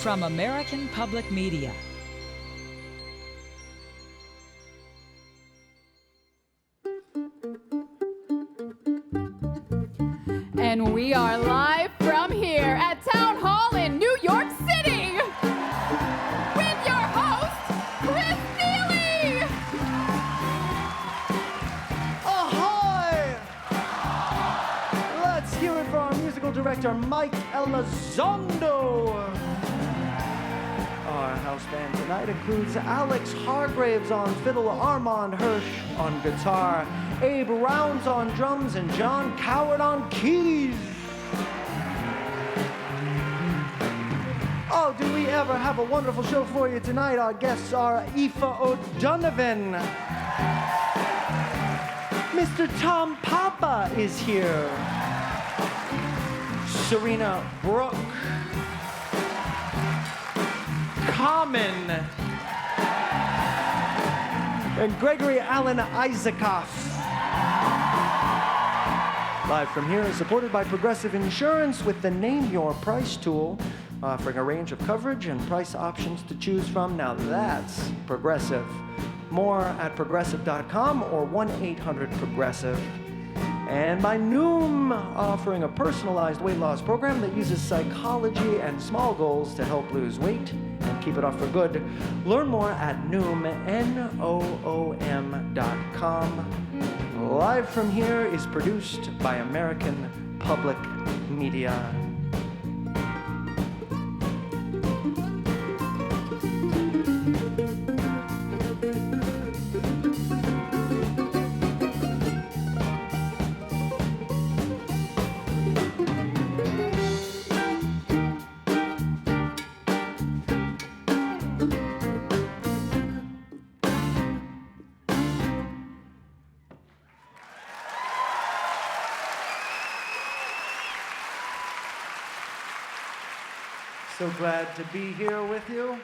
from American Public Media. And we are live from here at Town Hall in New York City with your host, Chris Thile. Ahoy! Let's hear it for our musical director, Mike Elizondo. Our house band tonight includes Alex Hargraves on fiddle, Armand Hirsch on guitar, Abe Rounds on drums, and John Coward on keys. Oh, do we ever have a wonderful show for you tonight? Our guests are Aoife O'Donovan. Mr. Tom Papa is here. Serena Brooke. Common. And Gregory Alan Isakov. Live from here is supported by Progressive Insurance with the Name Your Price tool, offering a range of coverage and price options to choose from. Now that's Progressive. More at progressive.com or 1-800-PROGRESSIVE. And by Noom, offering a personalized weight loss program that uses psychology and small goals to help lose weight and keep it off for good. Learn more at Noom, Noom.com. Live from here is produced by American Public Media. So glad to be here with you at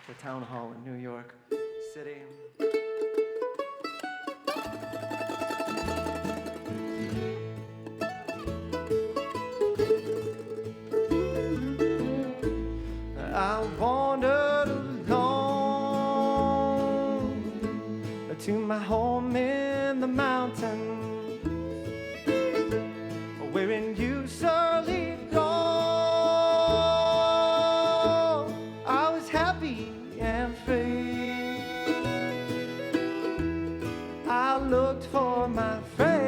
the Town Hall in New York City. I wandered alone to my home in the mountains, wherein you surely go. Looked for my friends,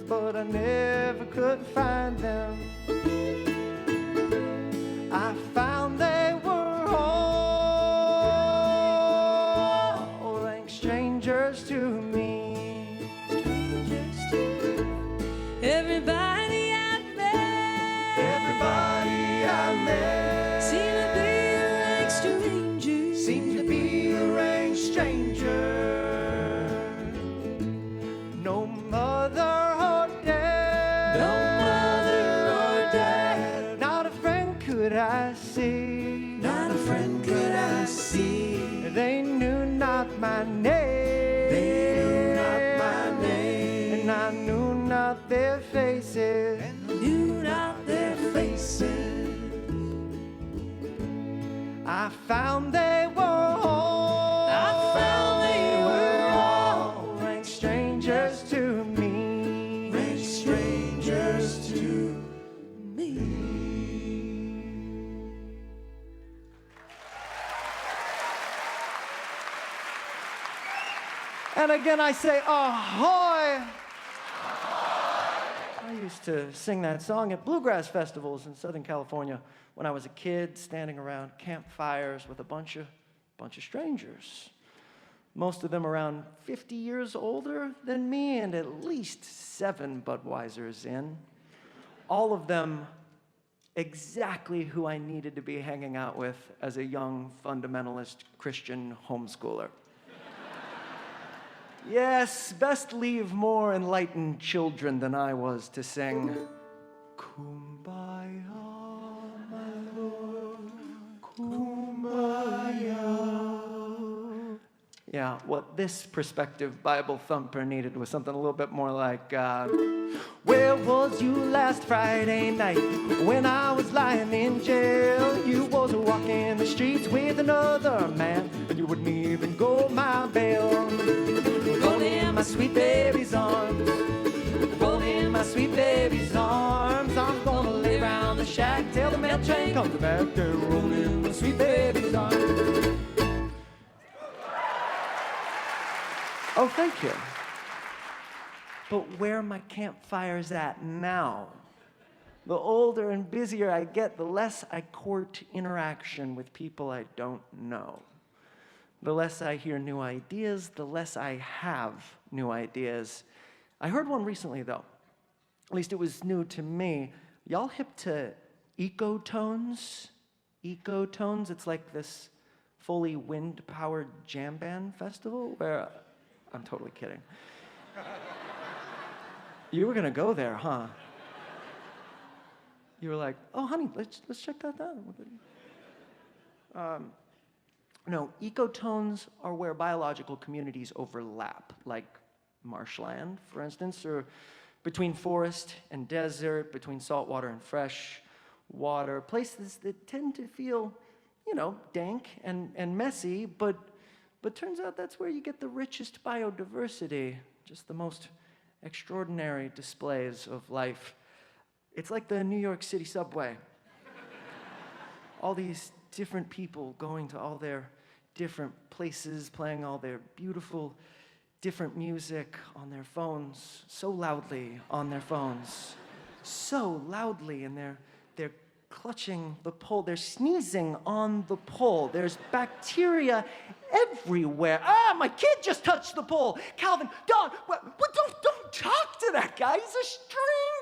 but I never could find them. I found they were all like strangers to me. Strangers to me. Everybody I met, Everybody I met seemed to be like strangers. Seemed to be a rank stranger. No mother or dad. No mother or dad. Not a friend could I see. Not a friend could I see. They knew not my name. They knew not my name. And I knew not their faces. And knew not their faces. I found they were all. I found they were all rank strangers to me. rank strangers to me. And again I say, ahoy! I used to sing that song at bluegrass festivals in Southern California when I was a kid, standing around campfires with a bunch of strangers. Most of them around 50 years older than me and at least 7 Budweisers in. All of them exactly who I needed to be hanging out with as a young fundamentalist Christian homeschooler. Yes, best leave more enlightened children than I was to sing Kumbaya, my Lord, Kumbaya. Yeah, what this prospective Bible thumper needed was something a little bit more like, where was you last Friday night when I was lying in jail? You was walking the streets with another man, and you wouldn't even go my bail. Roll in my sweet baby's arms, roll in my sweet baby's arms. I'm gonna lay round the shack till the mail train comes back to roll in my sweet baby's arms. Oh, thank you. But where are my campfires at now? The older and busier I get, the less I court interaction with people I don't know. The less I hear new ideas, the less I have new ideas. I heard one recently, though. At least it was new to me. Y'all hip to ecotones? Ecotones? It's like this fully wind-powered jam band festival where... I'm totally kidding. You were gonna go there, huh? You were like, oh, honey, let's check that out. No, ecotones are where biological communities overlap, like marshland, for instance, or between forest and desert, between saltwater and fresh water, places that tend to feel, dank and messy, but turns out that's where you get the richest biodiversity, just the most extraordinary displays of life. It's like the New York City subway. All these different people going to all their different places, playing all their beautiful, different music on their phones, so loudly on their phones, so loudly, and they're clutching the pole. They're sneezing on the pole. There's bacteria everywhere. Ah, my kid just touched the pole. Calvin, Don, don't talk to that guy. He's a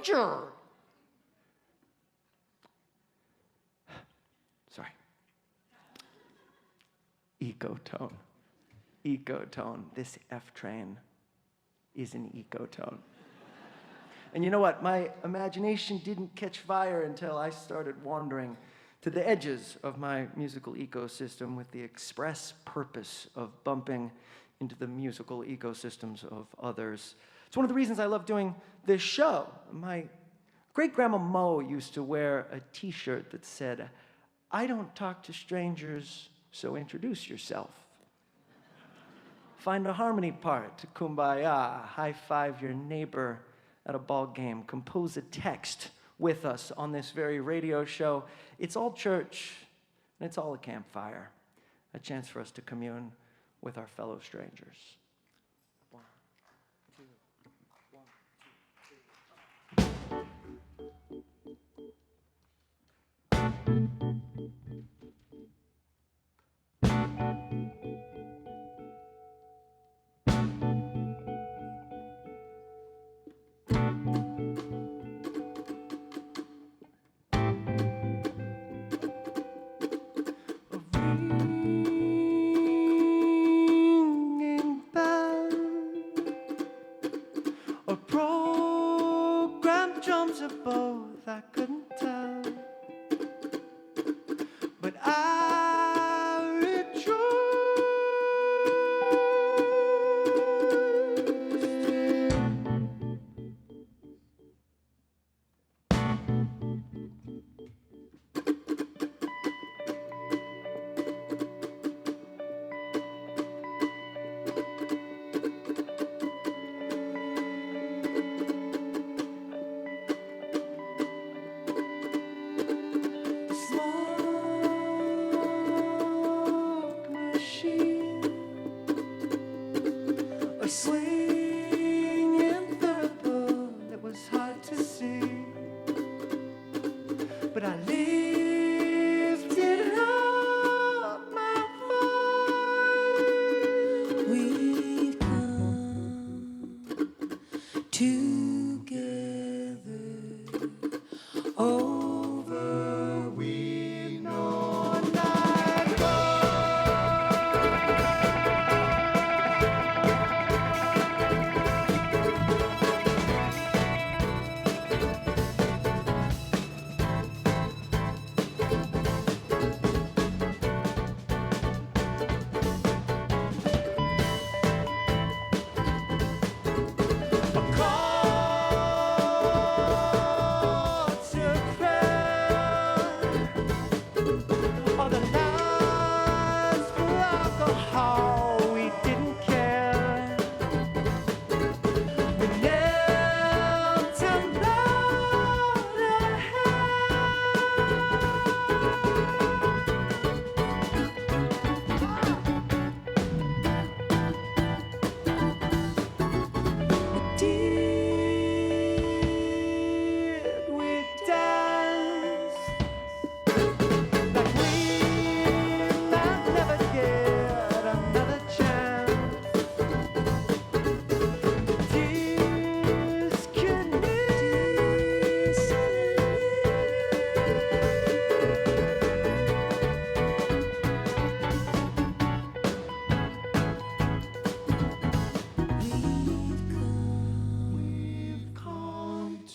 stranger. Sorry. Ecotone. Ecotone. This F train is an ecotone. And you know what? My imagination didn't catch fire until I started wandering to the edges of my musical ecosystem with the express purpose of bumping into the musical ecosystems of others. It's one of the reasons I love doing this show. My great-grandma Mo used to wear a t-shirt that said, I don't talk to strangers, so introduce yourself. Find a harmony part to Kumbaya, high-five your neighbor at a ball game, compose a text with us on this very radio show. It's all church, and it's all a campfire, a chance for us to commune with our fellow strangers. One, two, one, two, three. Both I couldn't tell, but I rejoiced. Swinging through a boat that was hard to see, but I lifted up my voice. We've come together over we know not more.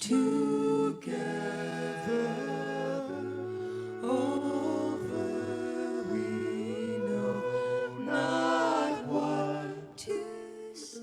together over we know not what to say.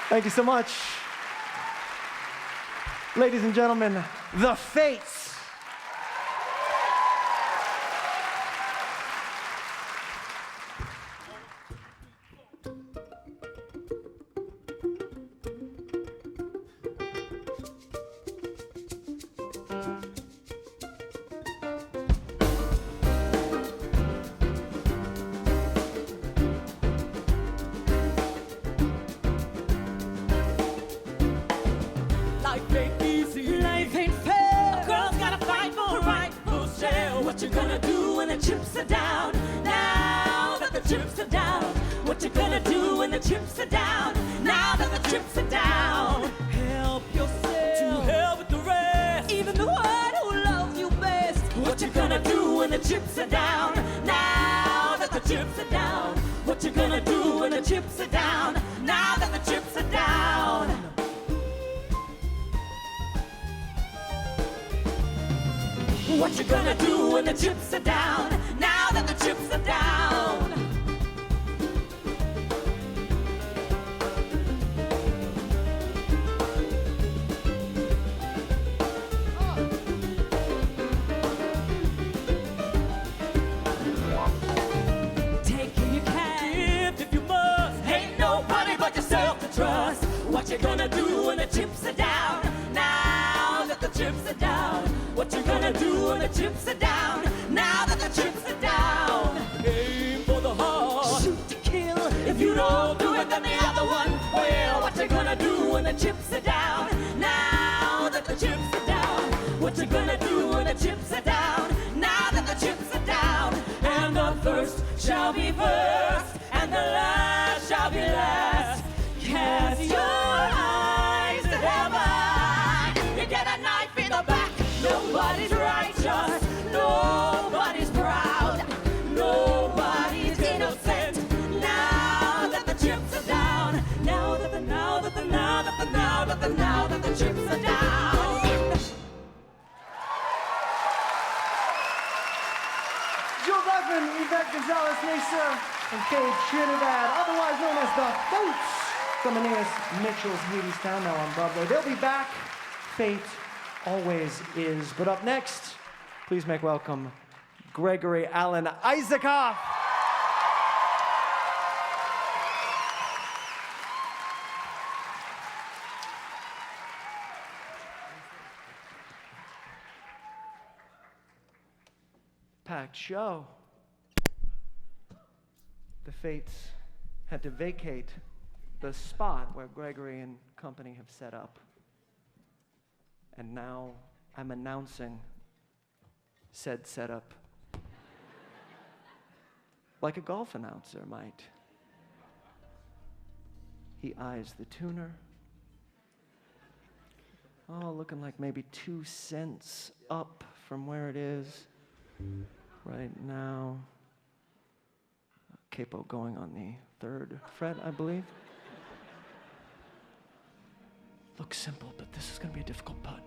Thank you so much. Ladies and gentlemen, the Fates. Life ain't easy, life ain't fair. A girl's gotta fight for a rightful share. What you gonna do when the chips are down? Now that the chips are down. What you gonna do when the chips are down? Now that the chips are down. Help yourself to hell with the rest. Even the one who loves you best. What you gonna do when the chips are down? Now that the chips are down. What you gonna do when the chips are down? Now that the chips are down. What you gonna do when the chips are down? Now that the chips are down. Taking your gift if you must. Ain't nobody but yourself to trust. What you gonna do when the chips are down? Now that the chips are down. What you gonna do when the chips are down? Now that the chips are down. Aim for the heart. Shoot to kill. If you don't do it, then the other one will. What you gonna do when the chips are down? Now that the chips are down. What you gonna do when the chips are down? Now that the chips are down. And the first shall be first, and the last shall be last. Cast your eyes to heaven. You get a knife in the back. Nobody's righteous, nobody's proud, nobody's innocent. Now that the chips are down, now that the chips are down. Joe Buckman, Yvette Gonzalez Mesa, and Kate Trinidad, otherwise known as the Fates, from Aeneas Mitchell's Hadestown, now on Broadway. They'll be back. Fate always is. But up next, please make welcome Gregory Alan Isakov. Packed show. The Fates had to vacate the spot where Gregory and company have set up. And now I'm announcing said setup like a golf announcer might. He eyes the tuner. Oh, looking like maybe 2 cents up from where it is right now. Capo going on the 3rd fret, I believe. Looks simple, but this is going to be a difficult putt.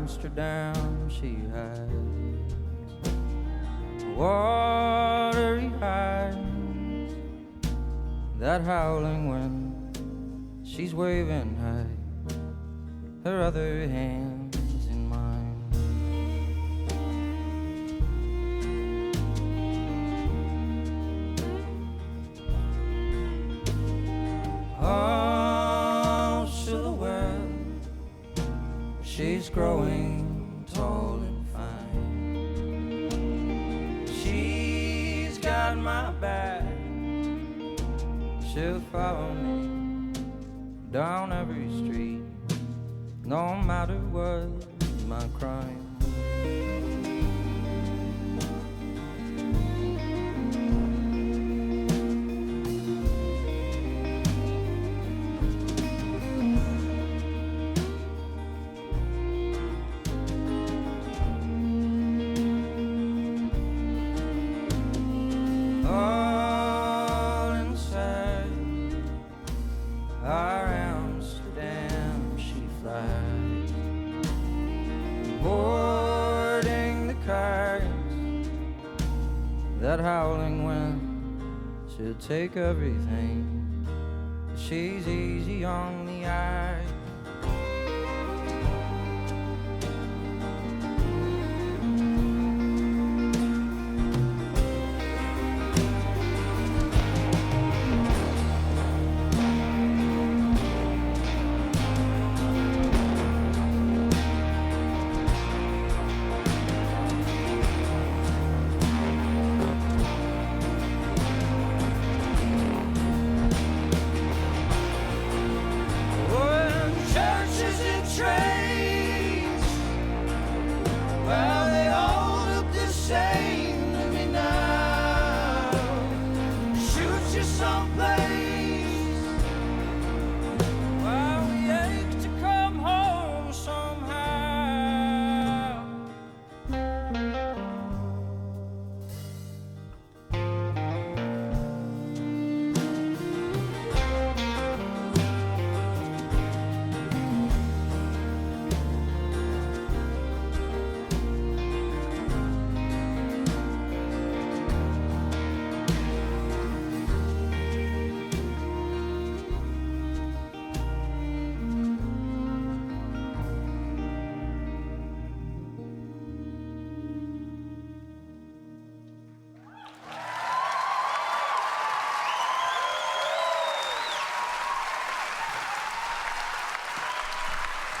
Amsterdam she hides, watery eyes, that howling wind, she's waving high, her other hand's in mine. Oh, silhouette, she's growing tall and fine. She's got my back, she'll follow me down every street, no matter what my crime. That howling wind, she'll take everything. She's easy on the eye.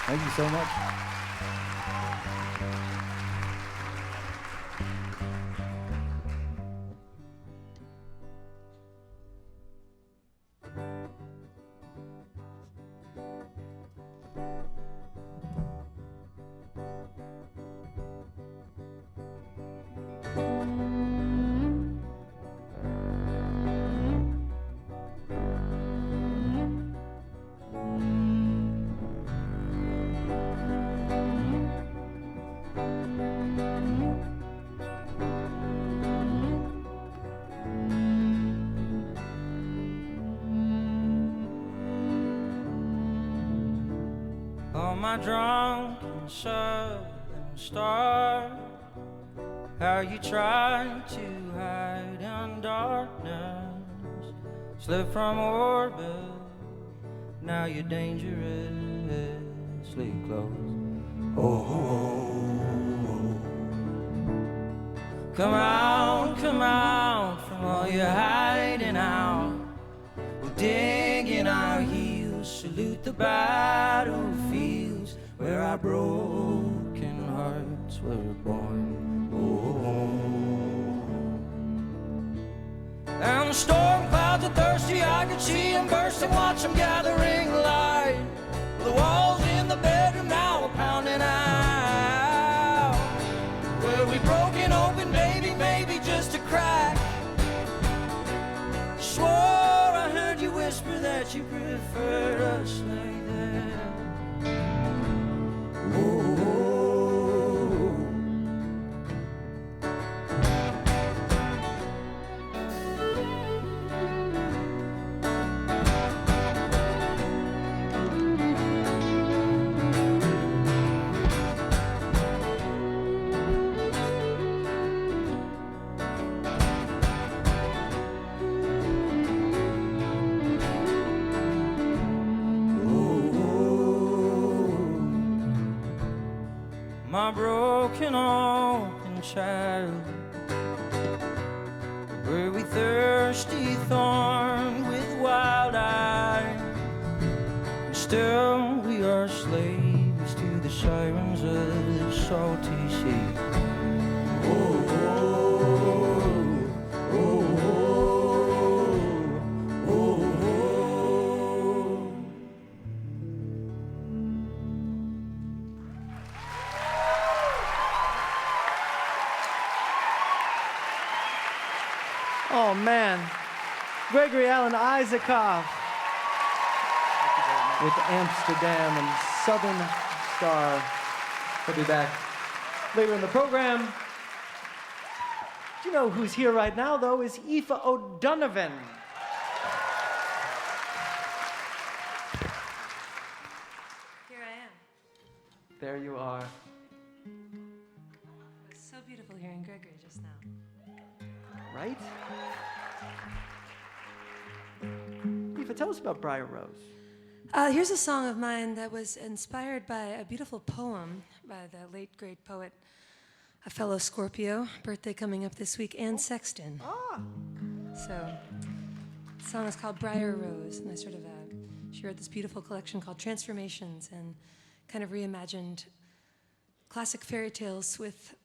Thank you so much. my drunken southern star, how you tried to hide in darkness, slip from orbit, now you're dangerously close. Come out from all your hiding out. We'll dig in our heels, salute the battlefields where our broken hearts were born. And the storm clouds are thirsty, I could see them bursting, watch them gathering light. The walls in the bedroom now are pounding out. Where we broken open, baby, maybe just a crack. Swore I heard you whisper that you preferred us like that. My broken open child, were we thirsty thorn with wild eyes, and still we are slaves to the sirens of the salty sea. Oh man, Gregory Alan Isakov with Amsterdam and Southern Star. He'll be back later in the program. Do you know who's here right now, though, is Aoife O'Donovan. Here I am. There you are. It was so beautiful hearing Gregory just now. Right? Aoife, tell us about Briar Rose. Here's a song of mine that was inspired by a beautiful poem by the late, great poet, a fellow Scorpio, birthday coming up this week, Anne Sexton. So, the song is called Briar Rose, and she wrote this beautiful collection called Transformations, and kind of reimagined classic fairy tales with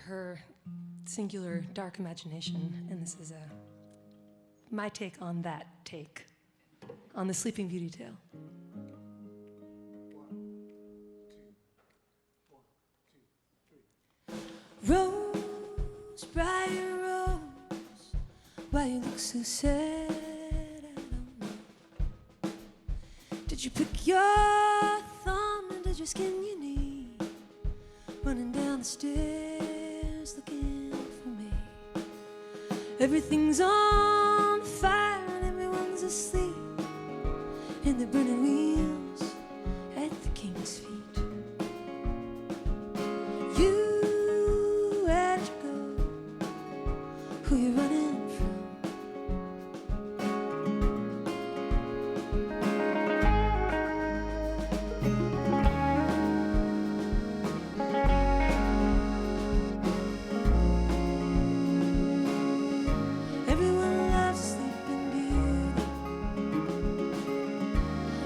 her singular dark imagination, and this is my take on that take on the Sleeping Beauty tale. Rose, briar rose, why you look so sad? I don't know. Did you pick your thumb and did you skin your knee? Running down the stairs looking for me. Everything's on fire and everyone's asleep in the burning wheels at the king's feet. You had to go. Who you running from? Everyone loves Sleeping Beauty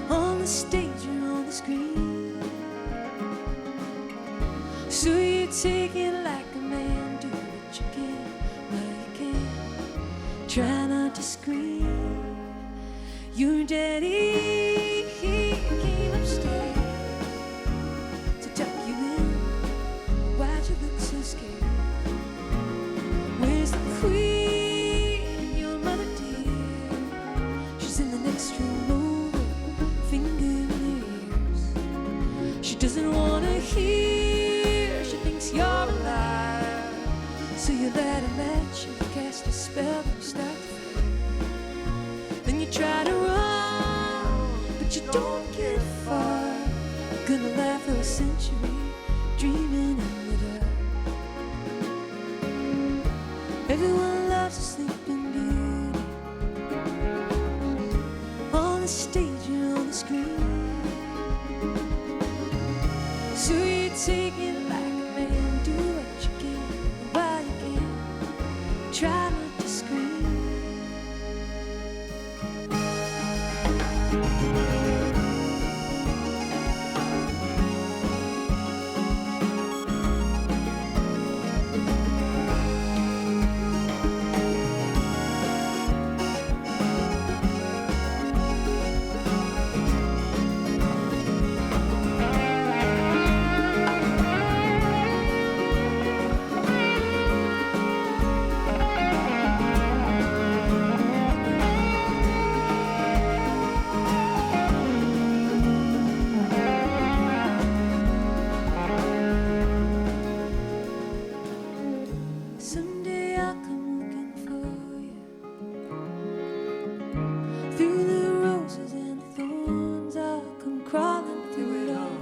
on the stage and on the screen. So you take it like a man, do what you can, while you can. Try not to scream. Your daddy, he came upstairs to tuck you in. Why'd you look so scared? Where's the queen, your mother dear? She's in the next room over, finger in her ears. She doesn't wanna hear, she thinks you're alive. So you let her match, you cast a spell and you start to fight. Then you try to run, Everyone loves a sleeping beauty on the stage and on the screen. So you take it like a man, do what you can while you can. Try not to scream. Someday I'll come looking for you through the roses and thorns. I'll come crawling through it all.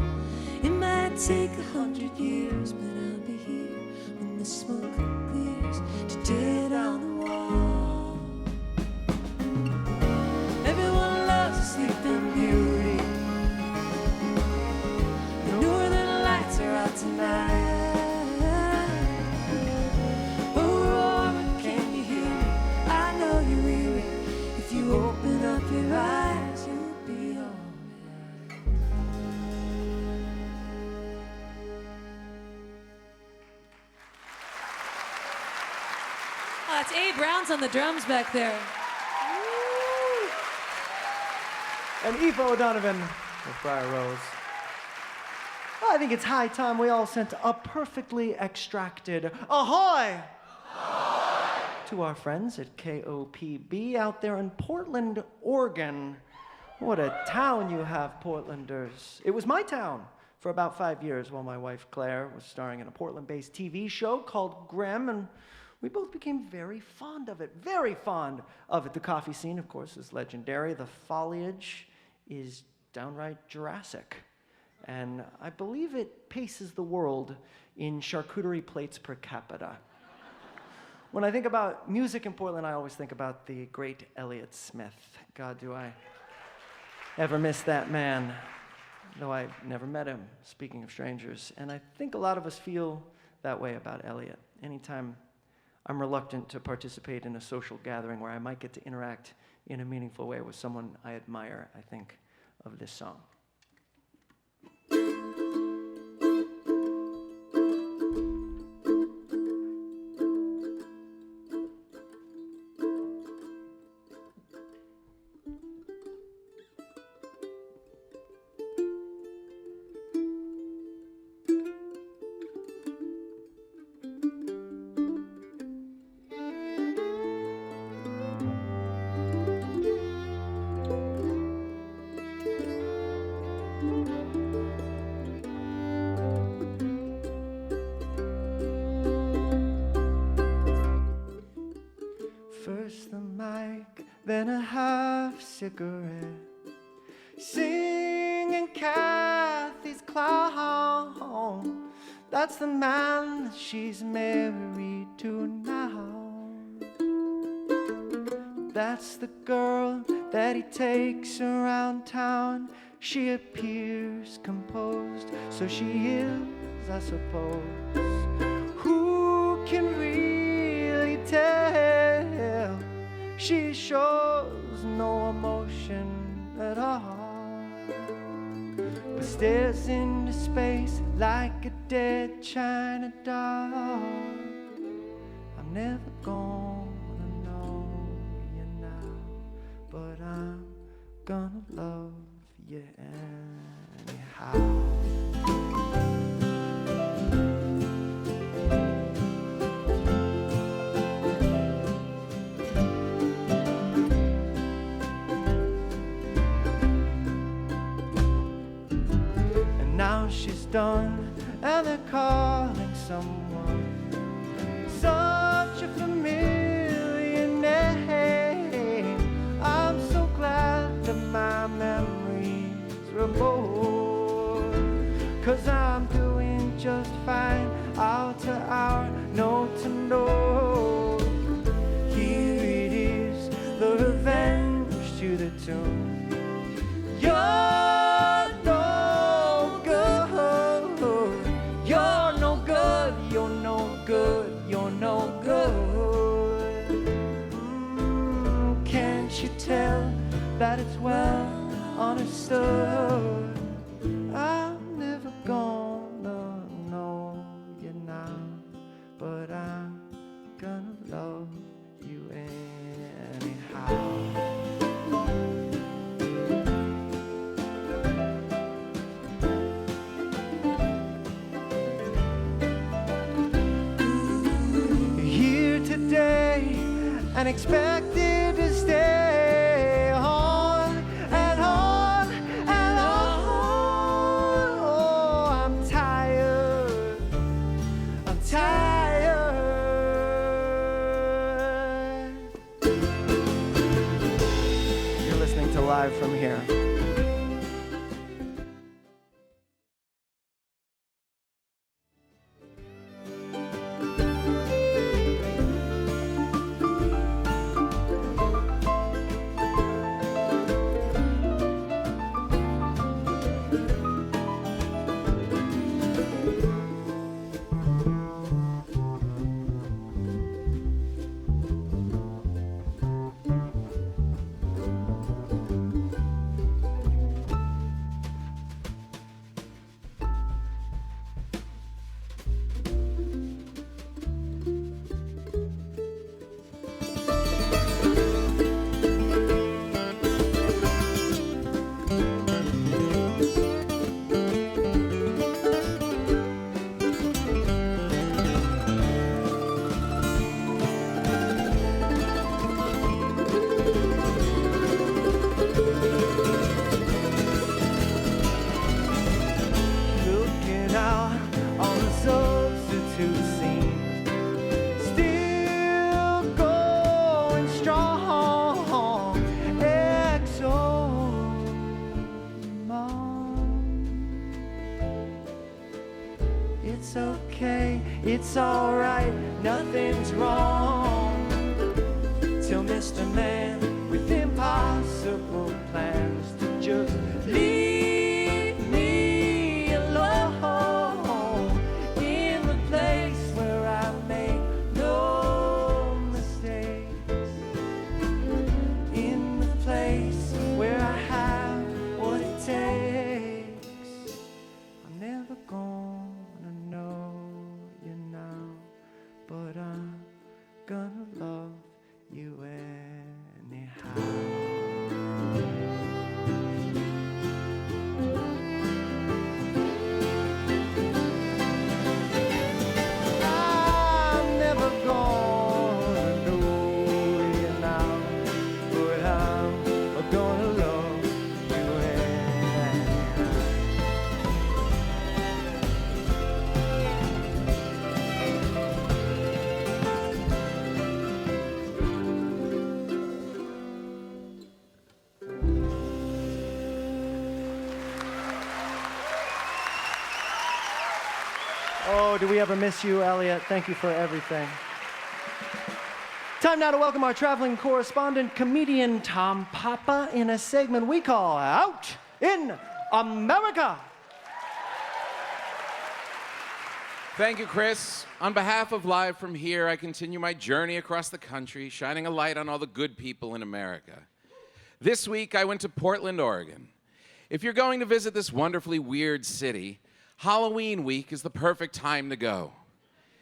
It might take 100 years, but I'll be here when the smoke clears to dead on the wall. Everyone loves a sleeping beauty. The northern lights are out tonight. Open up your eyes, you'll be alright. Oh, it's Abe Brown's on the drums back there. And Aoife O'Donovan with Briar Rose. Well, I think it's high time we all sent a perfectly extracted ahoy! To our friends at KOPB out there in Portland, Oregon. What a town you have, Portlanders. It was my town for about 5 years while my wife Claire was starring in a Portland-based TV show called Grimm, and we both became very fond of it, very fond of it. The coffee scene, of course, is legendary. The foliage is downright Jurassic. And I believe it paces the world in charcuterie plates per capita. When I think about music in Portland, I always think about the great Elliott Smith. God, do I ever miss that man, though I never met him, speaking of strangers. And I think a lot of us feel that way about Elliott. Anytime I'm reluctant to participate in a social gathering where I might get to interact in a meaningful way with someone I admire, I think of this song. First the mic, then a half cigarette, singing Kathy's clown. That's the man that she's married to now. That's the girl that he takes around town. She appears composed, so she is, I suppose. Who can really tell? She shows no emotion at all, but stares into space like a dead China doll. I'm never gonna know you now, but I'm gonna love you anyhow. Now she's done, and they're calling someone. Such a familiar name. I'm so glad that my memory's remote, 'cause I'm doing just fine, hour to hour, note to note. that it's well understood. I'm never gonna know you now, but I'm gonna love you anyhow. Here today and expected to stay on and on and on. Oh, I'm tired. I'm tired. You're listening to Live from Here. It's okay, it's alright, nothing's wrong. Till Mr. Man with impossible plans to just leave me alone in the place where I make no mistakes, in the place where I have what it takes. I'm never gonna know you now, but I'm gonna love you anyhow. I'm never gonna know you now, but I'm gonna love you anyhow. Oh, do we ever miss you, Elliot? Thank you for everything. Time now to welcome our traveling correspondent, comedian Tom Papa, in a segment we call Out in America. Thank you, Chris. On behalf of Live from Here, I continue my journey across the country, shining a light on all the good people in America. This week, I went to Portland, Oregon. If you're going to visit this wonderfully weird city, Halloween week is the perfect time to go.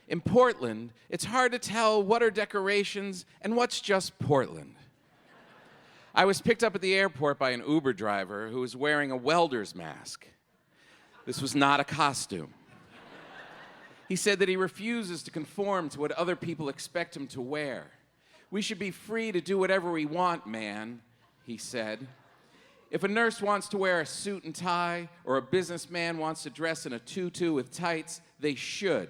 In Portland, it's hard to tell what are decorations and what's just Portland. I was picked up at the airport by an Uber driver who was wearing a welder's mask. This was not a costume. He said that he refuses to conform to what other people expect him to wear. We should be free to do whatever we want, man, he said. If a nurse wants to wear a suit and tie, or a businessman wants to dress in a tutu with tights, they should.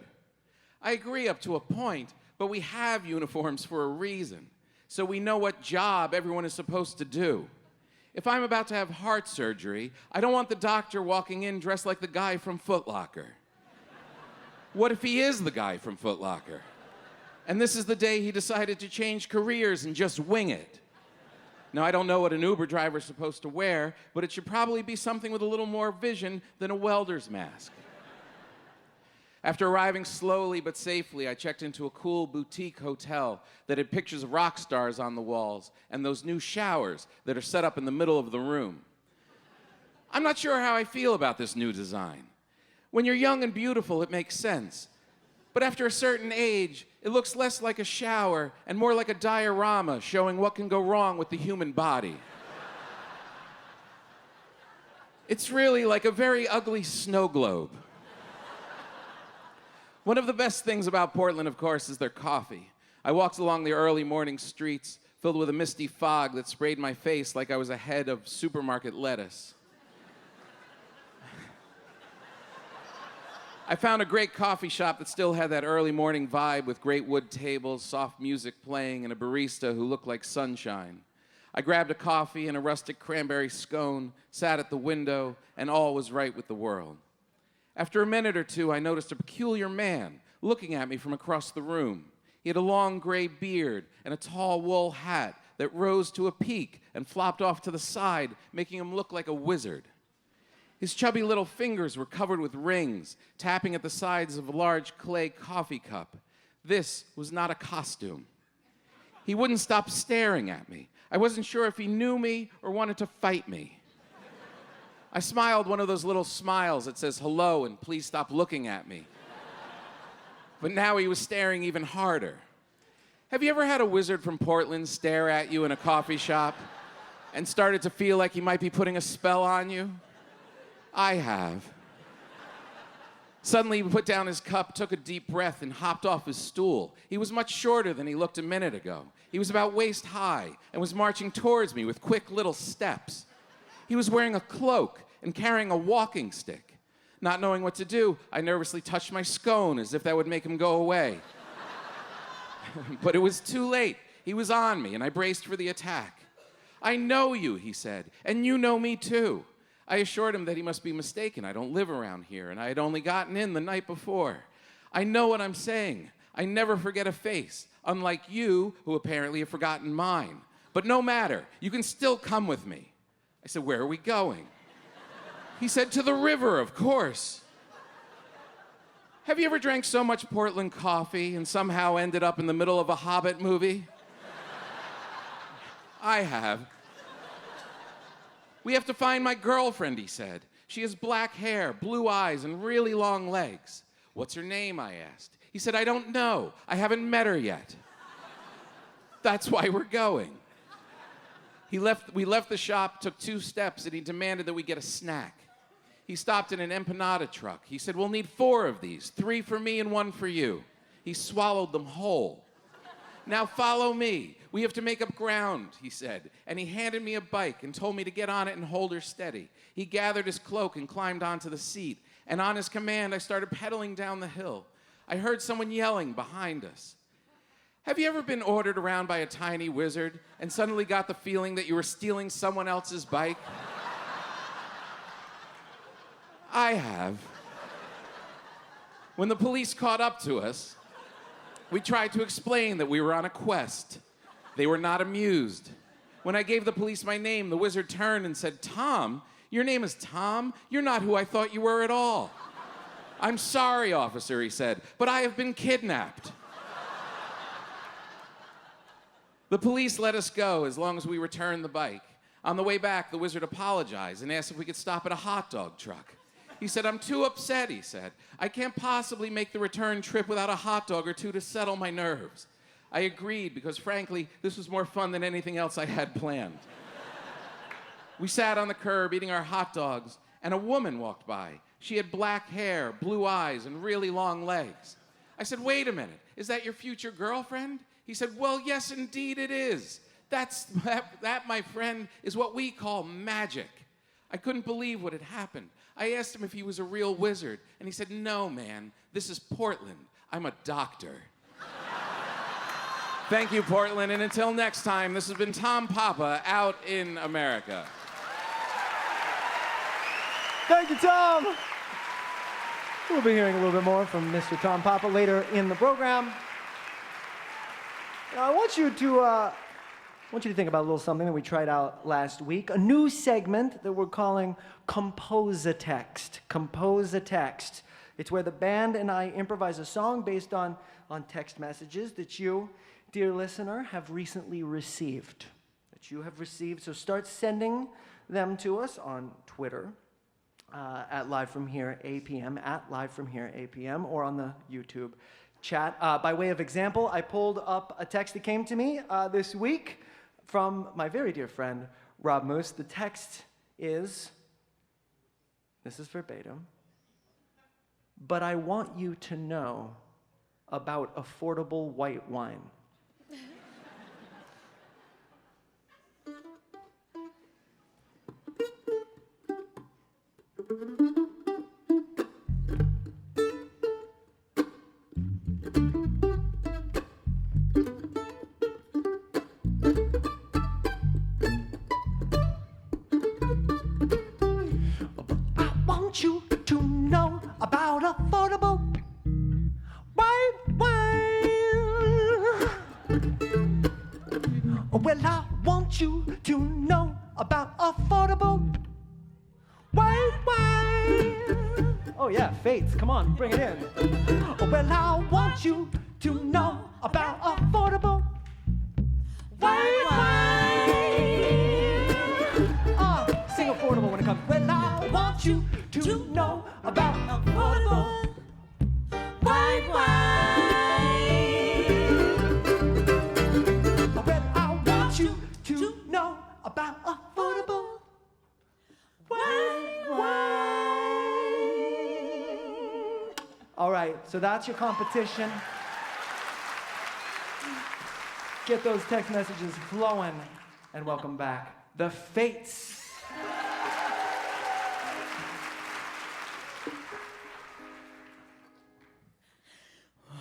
I agree up to a point, but we have uniforms for a reason, so we know what job everyone is supposed to do. If I'm about to have heart surgery, I don't want the doctor walking in dressed like the guy from Foot Locker. What if he is the guy from Foot Locker? And this is the day he decided to change careers and just wing it. Now, I don't know what an Uber driver is supposed to wear, but it should probably be something with a little more vision than a welder's mask. After arriving slowly but safely, I checked into a cool boutique hotel that had pictures of rock stars on the walls and those new showers that are set up in the middle of the room. I'm not sure how I feel about this new design. When you're young and beautiful, it makes sense. But after a certain age, it looks less like a shower and more like a diorama showing what can go wrong with the human body. It's really like a very ugly snow globe. One of the best things about Portland, of course, is their coffee. I walked along the early morning streets filled with a misty fog that sprayed my face like I was a head of supermarket lettuce. I found a great coffee shop that still had that early morning vibe with great wood tables, soft music playing, and a barista who looked like sunshine. I grabbed a coffee and a rustic cranberry scone, sat at the window, and all was right with the world. After a minute or two, I noticed a peculiar man looking at me from across the room. He had a long gray beard and a tall wool hat that rose to a peak and flopped off to the side, making him look like a wizard. His chubby little fingers were covered with rings, tapping at the sides of a large clay coffee cup. This was not a costume. He wouldn't stop staring at me. I wasn't sure if he knew me or wanted to fight me. I smiled one of those little smiles that says hello and please stop looking at me. But now he was staring even harder. Have you ever had a wizard from Portland stare at you in a coffee shop and started to feel like he might be putting a spell on you? I have. Suddenly he put down his cup, took a deep breath, and hopped off his stool. He was much shorter than he looked a minute ago. He was about waist high and was marching towards me with quick little steps. He was wearing a cloak and carrying a walking stick. Not knowing what to do, I nervously touched my scone as if that would make him go away. But it was too late. He was on me, and I braced for the attack. "I know you," he said, "and you know me too." I assured him that he must be mistaken. I don't live around here, and I had only gotten in the night before. I know what I'm saying. I never forget a face, unlike you, who apparently have forgotten mine. But no matter, you can still come with me. I said, "Where are we going?" He said, "To the river, of course." Have you ever drank so much Portland coffee and somehow ended up in the middle of a Hobbit movie? I have. "We have to find my girlfriend," he said. "She has black hair, blue eyes, and really long legs." "What's her name?" I asked. He said, "I don't know. I haven't met her yet." That's why we're going. We left the shop, took 2 steps, and he demanded that we get a snack. He stopped in an empanada truck. He said, "We'll need 4 of these, 3 for me and 1 for you." He swallowed them whole. "Now follow me. We have to make up ground," he said. And he handed me a bike and told me to get on it and hold her steady. He gathered his cloak and climbed onto the seat. And on his command, I started pedaling down the hill. I heard someone yelling behind us. Have you ever been ordered around by a tiny wizard and suddenly got the feeling that you were stealing someone else's bike? I have. When the police caught up to us, we tried to explain that we were on a quest. They were not amused. When I gave the police my name, the wizard turned and said, "Tom? Your name is Tom? You're not who I thought you were at all." "I'm sorry, officer," he said, "but I have been kidnapped." The police let us go as long as we returned the bike. On the way back, the wizard apologized and asked if we could stop at a hot dog truck. He said, "I'm too upset," he said. "I can't possibly make the return trip without a hot dog or 2 to settle my nerves." I agreed because, frankly, this was more fun than anything else I had planned. We sat on the curb eating our hot dogs, and a woman walked by. She had black hair, blue eyes, and really long legs. I said, "Wait a minute, is that your future girlfriend?" He said, "Well, yes, indeed it is. That, my friend, is what we call magic." I couldn't believe what had happened. I asked him if he was a real wizard, and he said, "No, man, this is Portland. I'm a doctor." Thank you, Portland, and until next time, this has been Tom Papa out in America. Thank you, Tom. We'll be hearing a little bit more from Mr. Tom Papa later in the program. Now, I want you to think about a little something that we tried out last week, a new segment that we're calling Compose a Text. Compose a Text. It's where the band and I improvise a song based on text messages that you, dear listener, have recently received. So start sending them to us on Twitter at Live From Here APM, at Live From Here APM, or on the YouTube chat. By way of example, I pulled up a text that came to me this week from my very dear friend, Rob Moose. The text is, this is verbatim, "But I want you to know about affordable white wine." You to know about affordable white wine. Well, I want you to know about affordable white wine. Oh yeah, Fates, come on, bring it in. Well, I want you to know about affordable white wine. Sing affordable when it comes. Well, I want you to know about affordable white wine. Well, I want you to know about affordable white wine. All right, so that's your competition. Get those text messages flowing, and welcome back, the Fates.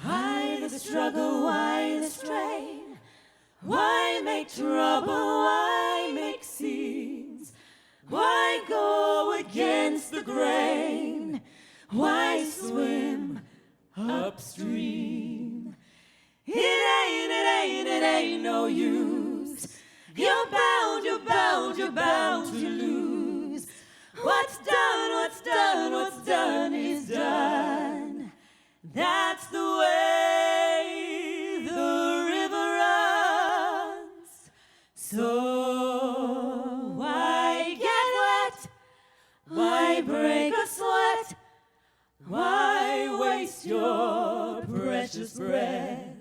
Why the struggle, why the strain? Why make trouble, why make scenes? Why go against the grain? Why swim upstream? It ain't no use. You're bound to lose. What's done is done. That's the way the river runs. So why get wet? Why break a sweat? Why waste your precious breath?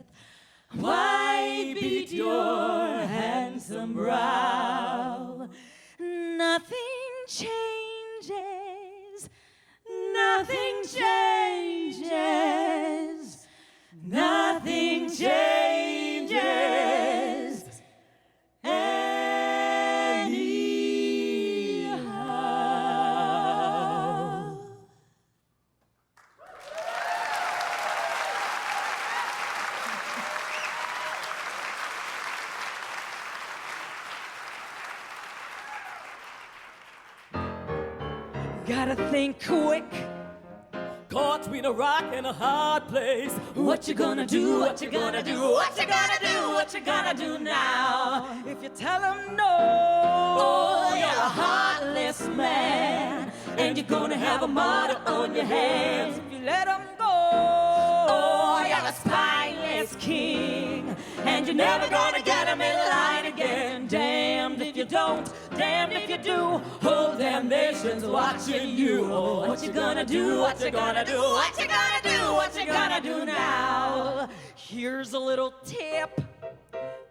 Why beat your handsome brow? Nothing changes. Nothing changes. Nothing changes. Anyhow. Gotta think quick. Caught between a rock and a hard place. What you gonna do? What you gonna do? What you gonna do? What you gonna do now? If you tell them no, Oh, you're a heartless man, and you're gonna have a martyr on your hands. if you let them go, Oh, you're a spineless king, and you're never gonna get him in line again. Damned if you don't, damned if you do. Whole damn nation's watching you. Oh, what you gonna do? What you gonna do? What you gonna do? What you gonna do now? here's a little tip.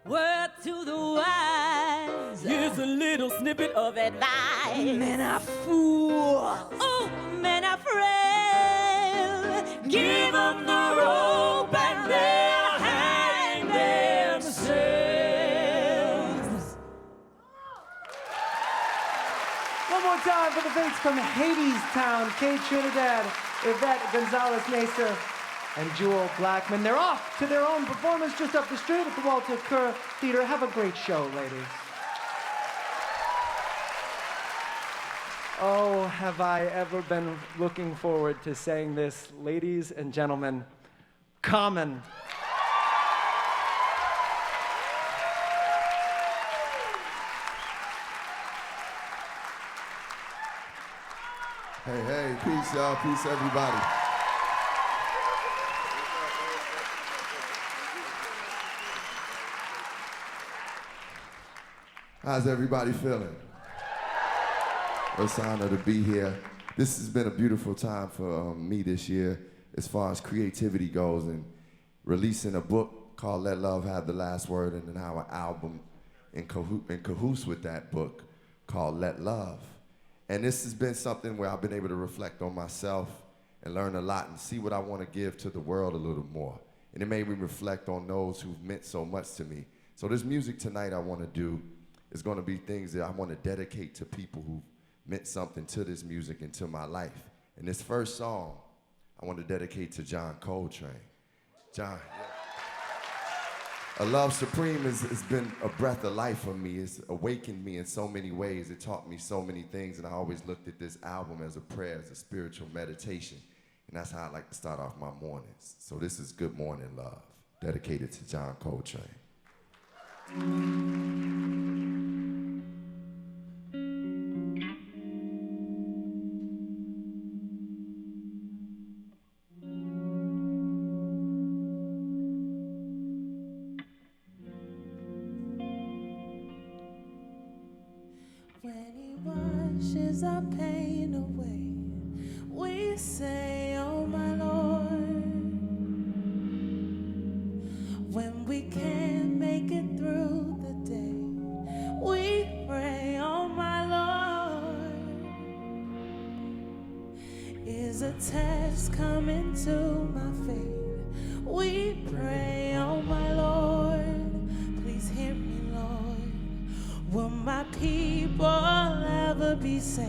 Word to the wise. Here's a little snippet of advice. Men are fools. Oh, men are frail. Give them the rope and they'll hang themselves. One more time for the Fates from Hadestown, Kate Trinidad, Yvette Gonzalez-Nacer, and Jewel Blackman. They're off to their own performance just up the street at the Walter Kerr Theater. Have a great show, ladies. Oh, have I ever been looking forward to saying this, ladies and gentlemen, Common. Hey, peace, y'all. Peace, everybody. How's everybody feeling? It's an honor to be here. This has been a beautiful time for me this year as far as creativity goes, and releasing a book called Let Love Have the Last Word, and then now an album in cahoots with that book called Let Love. And this has been something where I've been able to reflect on myself and learn a lot and see what I want to give to the world a little more. And it made me reflect on those who've meant so much to me. So this music tonight I want to do is going to be things that I want to dedicate to people who meant something to this music and to my life. And this first song I want to dedicate to John Coltrane. John, A Love Supreme has been a breath of life for me. It's awakened me in so many ways. It taught me so many things, and I always looked at this album as a prayer, as a spiritual meditation. And that's how I like to start off my mornings. So this is Good Morning Love, dedicated to John Coltrane. When he washes our pain away, we say, oh my Lord. When we can't make it through the day, we pray, oh my Lord. Is a test coming to my faith? We pray, oh my Lord. Please hear me, Lord. Will my people ever be safe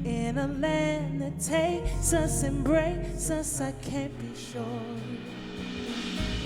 in a land that takes us, embrace us? I can't be sure.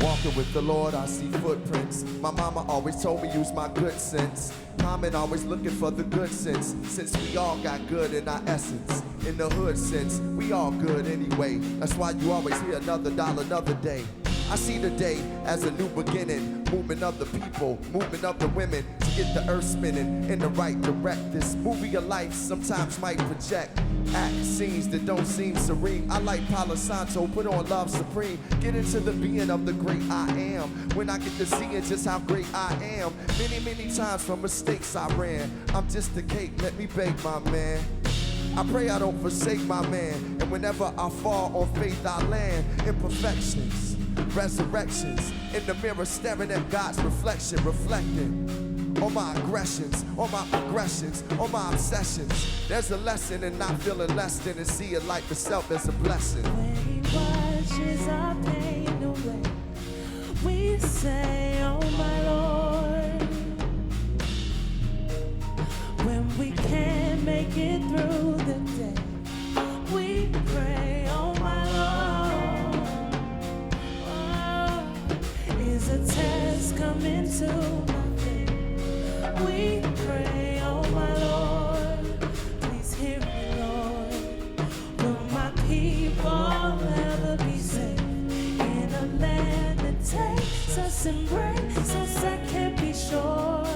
Walking with the Lord, I see footprints. My mama always told me use my good sense. Common always looking for the good sense. Since we all got good in our essence. In the hood sense, we all good anyway. That's why you always hear another dollar, another day. I see the day as a new beginning. Movement of the people, movement of the women. To get the earth spinning in the right direct. This movie of life sometimes might project act scenes that don't seem serene. I like Palo Santo, put on Love Supreme. Get into the being of the great I am. When I get to seeing just how great I am. Many, many times from mistakes I ran. I'm just a cake, let me bake my man. I pray I don't forsake my man. And whenever I fall on faith I land. Imperfections, resurrections. In the mirror staring at God's reflection. Reflecting on my aggressions, on my progressions, on my obsessions. There's a lesson in not feeling less than and seeing life itself as a blessing. When he washes our pain away, we say, oh my Lord. When we can't make it through the day, we pray, oh my Lord. Oh, is a test coming to my faith? We pray, oh my Lord. Please hear me, Lord. Will my people ever be safe in a land that takes us, embrace us? I can't be sure.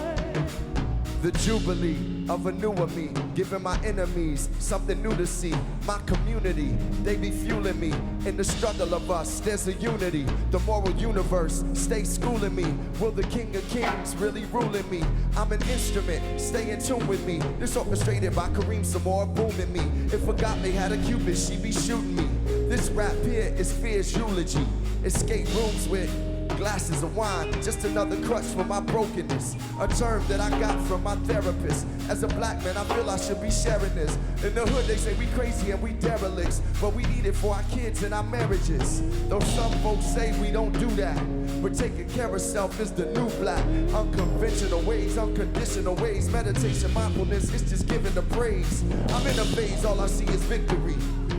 The jubilee of a newer me, giving my enemies something new to see. My community, they be fueling me. In the struggle of us, there's a unity. The moral universe, stay schooling me. Will the King of Kings really ruling me? I'm an instrument, stay in tune with me. This orchestrated by Kareem Samora booming me. If a god they had a cupid, she be shooting me. This rap here is fierce eulogy. Escape rooms with glasses of wine, just another crutch for my brokenness. A term that I got from my therapist. As a black man, I feel I should be sharing this. In the hood, they say we crazy and we derelicts, but we need it for our kids and our marriages. Though some folks say we don't do that, but taking care of self is the new black. Unconventional ways, unconditional ways. Meditation, mindfulness, it's just giving the praise. I'm in a phase, all I see is victory.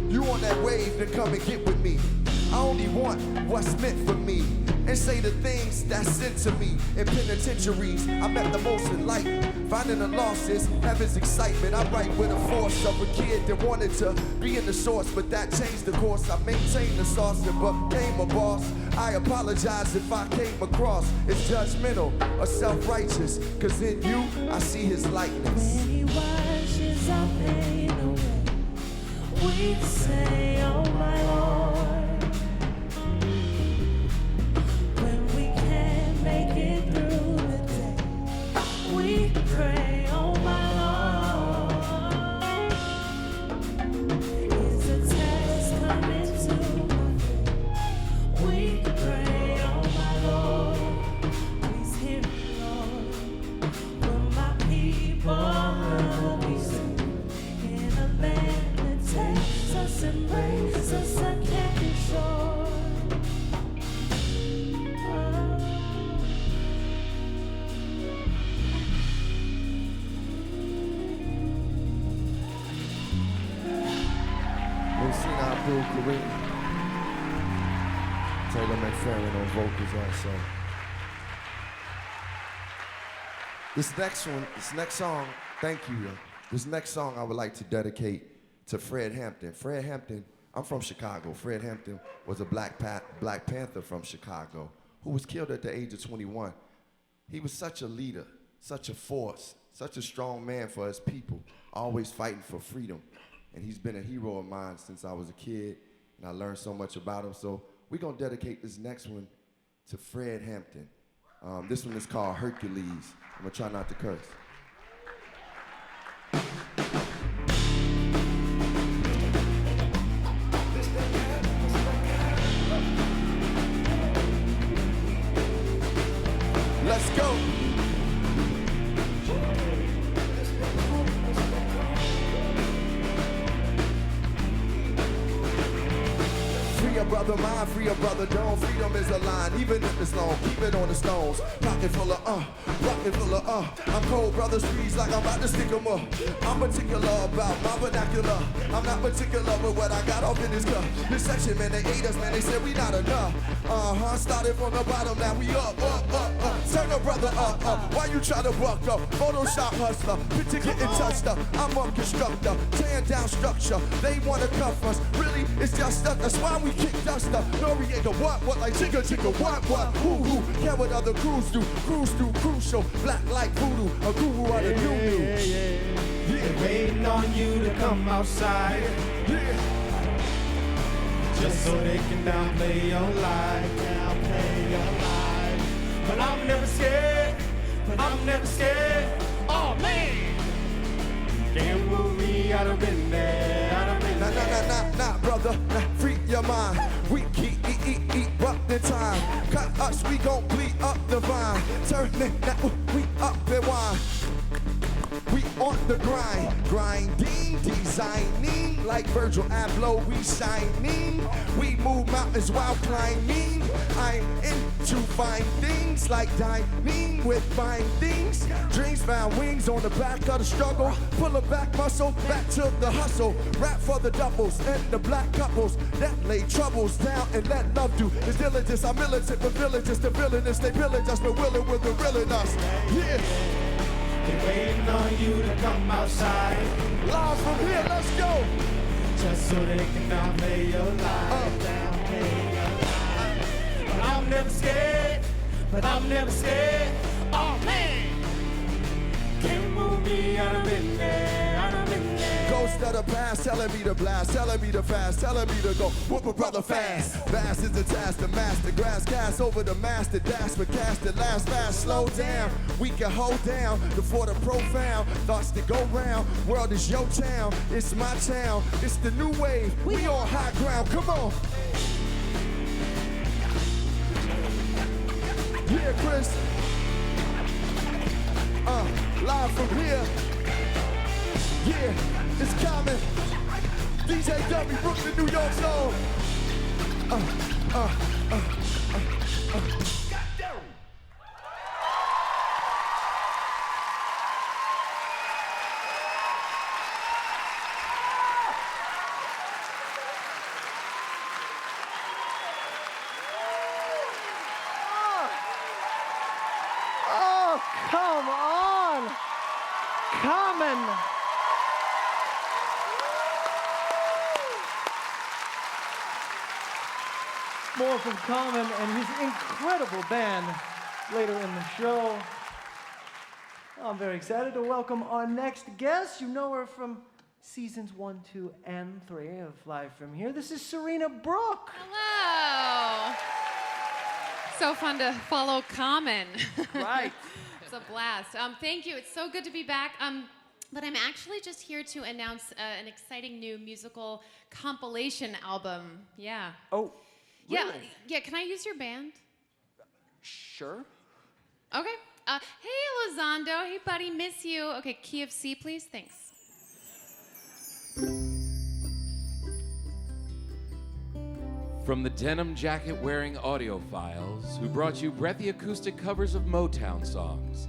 You on that wave, then come and get with me. I only want what's meant for me. And say the things that's sent to me. In penitentiaries, I met the most enlightened. Finding the losses, heaven's excitement. I write with the force of a kid that wanted to be in the source, but that changed the course. I maintained the sauce and became a boss. I apologize if I came across as judgmental or self-righteous, cause in you, I see his likeness. When he washes our pain away, we say, oh my Lord. When we can't make it through the day, we pray. pray, oh my Lord. Is a test coming to nothing? We pray, oh my Lord. Please hear me, Lord. Will my people be saved in a land that takes us and brings us a candy shore? Lucina Abdul Kareem. Taylor McFerrin on vocals also. This next song, thank you. This next song I would like to dedicate to Fred Hampton. Fred Hampton, I'm from Chicago. Fred Hampton was a Black Panther from Chicago who was killed at the age of 21. He was such a leader, such a force, such a strong man for his people, always fighting for freedom. And he's been a hero of mine since I was a kid, and I learned so much about him. So we're gonna dedicate this next one to Fred Hampton. This one is called Hercules. I'm gonna try not to curse. Let's go. Free a brother mind, free a brother don't. Freedom is a line, even if it's long. Keep it on the stones. Pocket full of I'm cold, brothers freeze like I'm about to stick 'em up. I'm particular about my vernacular. I'm not particular with what I got off in this cup. This section, man, they hate us, man. They said we not enough. Started from the bottom, now we up. Turn a brother up. Why you try to buck up? Photoshop hustler, picture getting touched up. I'm a constructor, tearing down structure. They wanna cuff us, really? It's just us. That's why we kick dust up. Noriega, what? Like chicka, what? Who? Care what other crews do? Cruise through crucial, black like voodoo, a guru of the new. They're waiting on you to come outside. Just so they can downplay your life. But I'm never scared. Oh man, can't move me. I done been there. Nah, brother, free your mind. We keep up the time. Cut us, we gon' bleed up the vine. Turn it, now we up and wine. We on the grinding, designing like Virgil Abloh. We shining, we move mountains while climbing. I'm into fine things like dining with fine things. Dreams found wings on the back of the struggle. Pull a back muscle, back to the hustle. Rap for the doubles and the black couples that lay troubles down and let love do. It's diligence, I'm militant for villages. The villainous, they pillage us, but willing with the real in us. Yeah. They're waiting on you to come outside. Live from here, let's go. Just so they can downplay your life. But I'm never scared. Oh man, can't move me. I done been there. Ghost of the past telling me to blast, telling me to fast, telling me to go whoop a brother fast. Fast is the task, the master grass cast over the master dash, but cast it last fast. Slow down, we can hold down before the profound thoughts to go round. World is your town, it's my town, it's the new wave. We on high ground, come on. Yeah, Chris. Live from here. Yeah, it's coming. DJ W, Brooklyn, New York Soul. Oh, come on. Common. More from Common and his incredible band later in the show. I'm very excited to welcome our next guest. You know her from seasons 1, 2, and 3 of Live From Here. This is Serena Brooke. Hello. So fun to follow Common. Right. was a blast. Thank you. It's so good to be back. But I'm actually just here to announce an exciting new musical compilation album. Yeah. Oh, really? Yeah. Can I use your band? Sure. Okay. Hey, Elizondo. Hey, buddy. Miss you. Okay, key of C, please. Thanks. From the denim jacket wearing audiophiles who brought you breathy acoustic covers of Motown songs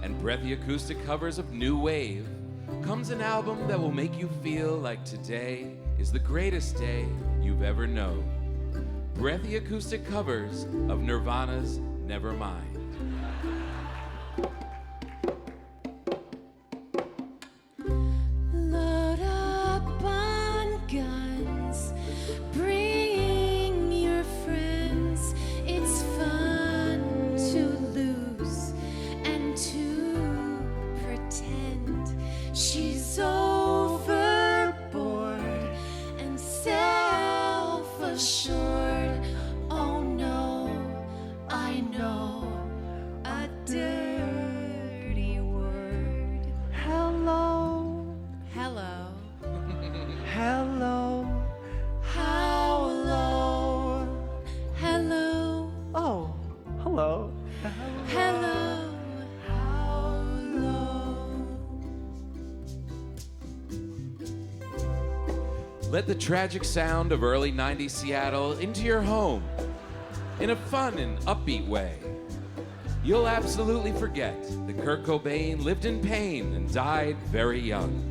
and breathy acoustic covers of new wave, comes an album that will make you feel like today is the greatest day you've ever known. Breathy acoustic covers of Nirvana's Nevermind. Load up on guns, bring your friends. It's fun to lose and to pretend she's overboard and self-assured. Oh no, I know a dirty word. Hello. Hello. Hello. How low? Hello. Oh, hello. Hello. How low? Let the tragic sound of early 90s Seattle into your home in a fun and upbeat way. You'll absolutely forget that Kurt Cobain lived in pain and died very young.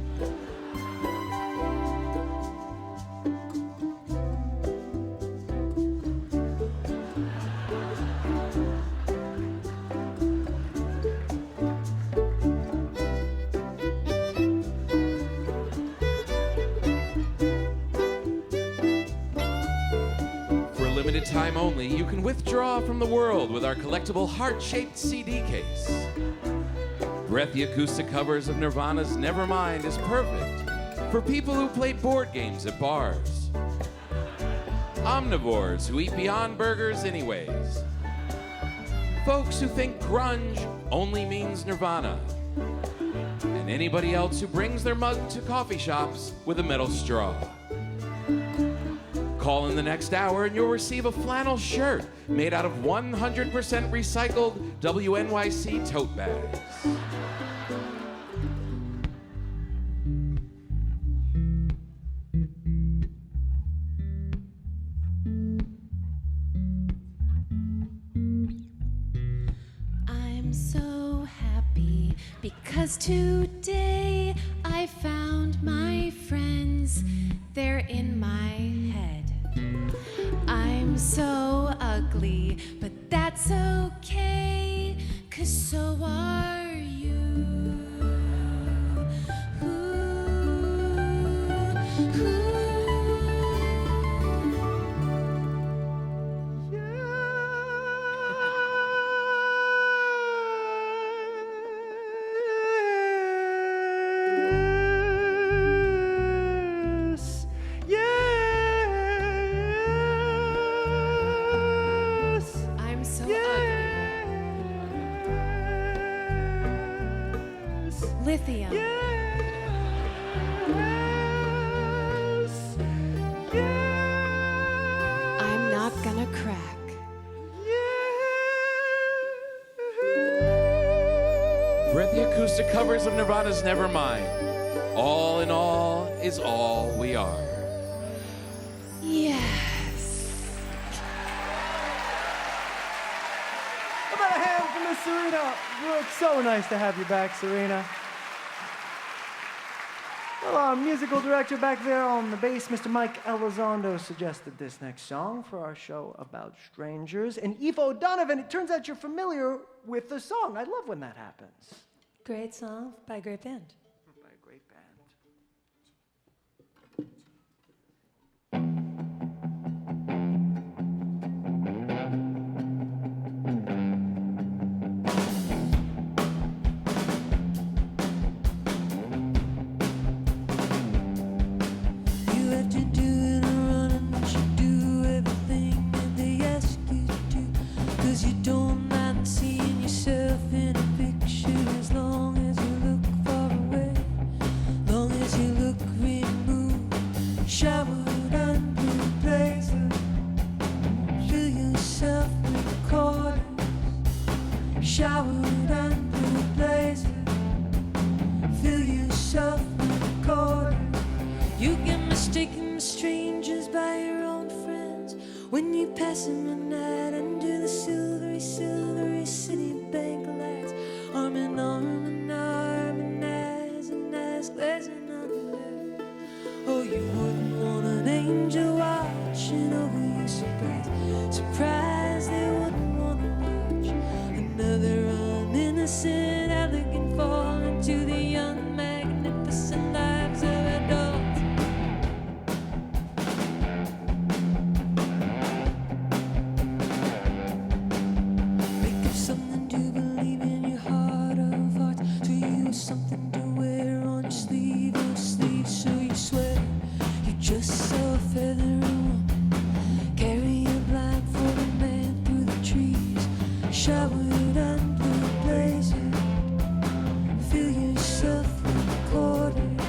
For a limited time only, you can withdraw from the world with our collectible heart-shaped CD case. Breathy acoustic covers of Nirvana's Nevermind is perfect for people who play board games at bars, omnivores who eat Beyond Burgers anyways, folks who think grunge only means Nirvana, and anybody else who brings their mug to coffee shops with a metal straw. Call in the next hour and you'll receive a flannel shirt made out of 100% recycled WNYC tote bags. I'm so happy because today I found my friends. They're in my head. I'm so ugly, but that's okay, 'cause so are you. I'm so ugly. Lithium. I'm not gonna crack. Breathy acoustic covers of Nirvana's Nevermind. All in all is all we are. Yes. How about a hand for Miss Serena Brooks? So nice to have you back, Serena. Well, our musical director back there on the bass, Mr. Mike Elizondo, suggested this next song for our show about strangers. And Aoife O'Donovan, it turns out you're familiar with the song. I love when that happens. Great song by a great band. By a great band. You have to do it running, you should do everything that they ask you to do. 'Cause you don't mind seeing yourself in a picture. When you pass in the night under the silvery, silvery city bank lights, arm in arm and arm and eyes glazing under. Oh, you wouldn't want an angel watching over you, surprise, surprise. They wouldn't want to watch another innocent, elegant fall into the young, magnificent lives of adults. Make up something to believe in your heart of hearts. To you is something to wear on your sleeve, so you swear you're just so feathery woman. Carry a blindfolded man through the trees, showered under the blazes. Fill yourself with quarters,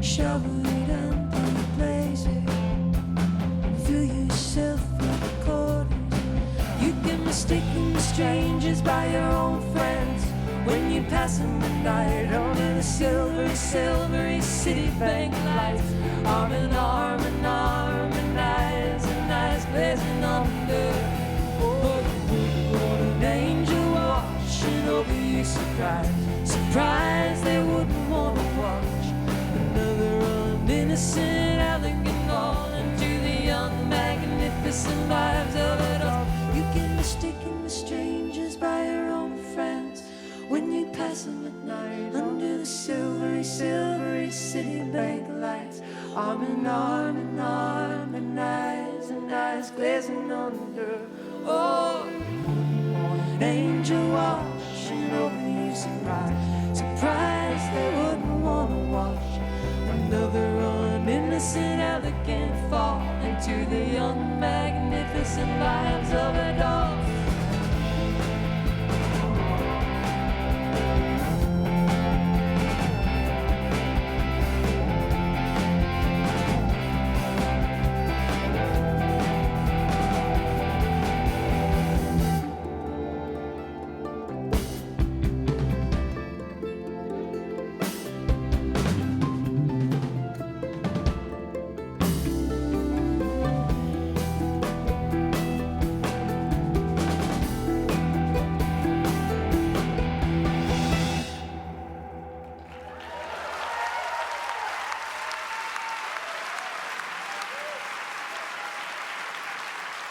showered under the blazes. Fill yourself with quarters. You get mistaken strangers by your own friends when you pass in the night under the silvery, silvery city bank lights, arm in arm and arm and eyes blazing under. Oh, you wouldn't want an angel watching over you, surprise, surprise. They wouldn't want to watch another innocent, elegant all into the young, magnificent lives of it all. You get mistaken with strangers by your own friends when you pass them at night under the silvery, silvery city bank lights, arm in arm and arm and eyes glazing under. Oh, an angel watching over you, surprise, surprise. They wouldn't want to watch another innocent, elegant fall into the young, magnificent lives of adults.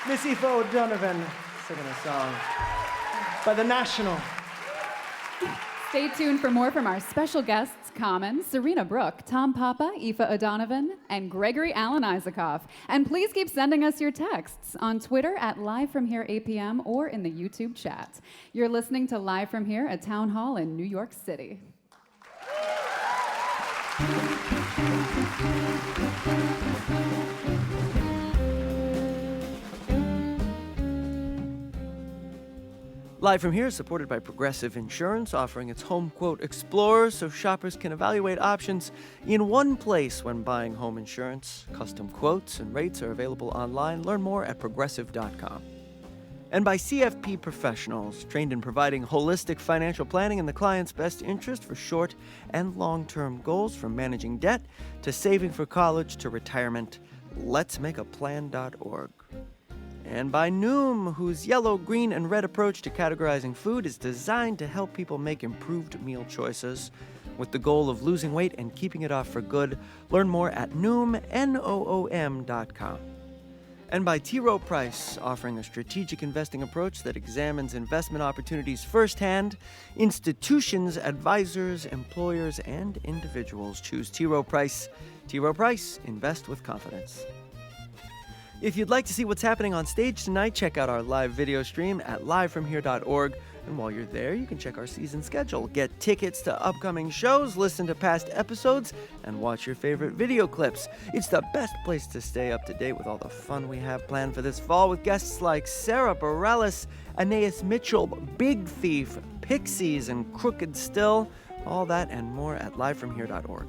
Miss Aoife O'Donovan singing a song by The National. Stay tuned for more from our special guests, Common, Serena Brooke, Tom Papa, Aoife O'Donovan, and Gregory Alan Isakov. And please keep sending us your texts on Twitter at Live From Here 8 p.m. or in the YouTube chat. You're listening to Live From Here at Town Hall in New York City. Live From Here is supported by Progressive Insurance, offering its Home Quote Explorer so shoppers can evaluate options in one place when buying home insurance. Custom quotes and rates are available online. Learn more at progressive.com. And by CFP Professionals, trained in providing holistic financial planning in the client's best interest for short and long-term goals, from managing debt to saving for college to retirement. Let's make a plan.org. And by Noom, whose yellow, green, and red approach to categorizing food is designed to help people make improved meal choices with the goal of losing weight and keeping it off for good. Learn more at Noom, Noom.com. And by T. Rowe Price, offering a strategic investing approach that examines investment opportunities firsthand. Institutions, advisors, employers, and individuals choose T. Rowe Price. T. Rowe Price, invest with confidence. If you'd like to see what's happening on stage tonight, check out our live video stream at livefromhere.org. And while you're there, you can check our season schedule, get tickets to upcoming shows, listen to past episodes, and watch your favorite video clips. It's the best place to stay up to date with all the fun we have planned for this fall, with guests like Sarah Bareilles, Anais Mitchell, Big Thief, Pixies, and Crooked Still. All that and more at livefromhere.org.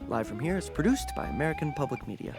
Live From Here is produced by American Public Media.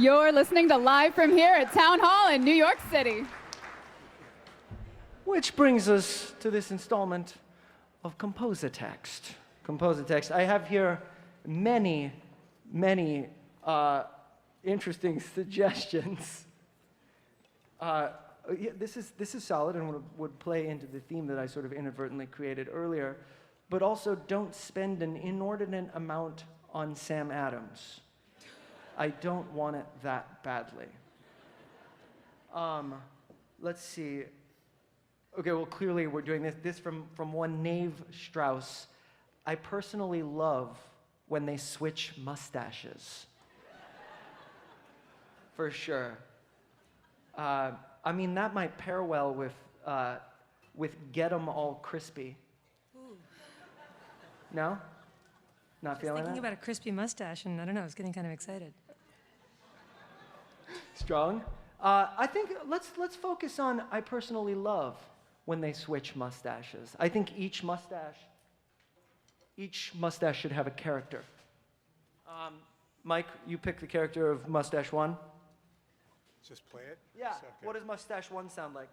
You're listening to Live from Here at Town Hall in New York City. Which brings us to this installment of Compositext. Compositext. I have here many interesting suggestions. Yeah, this is solid and would play into the theme that I sort of inadvertently created earlier, but also don't spend an inordinate amount on Sam Adams. I don't want it that badly. Let's see. Okay, well, clearly we're doing this. This from one Nave Strauss. I personally love when they switch mustaches. For sure. I mean, that might pair well with Get 'em All Crispy. Ooh. No? Not I was feeling thinking that? about a crispy mustache, and I don't know, I was getting kind of excited. Strong. I think let's focus on I personally love when they switch mustaches. I think each mustache should have a character. Mike, you pick the character of Mustache 1. Just play it? Yeah. Okay. What does Mustache 1 sound like?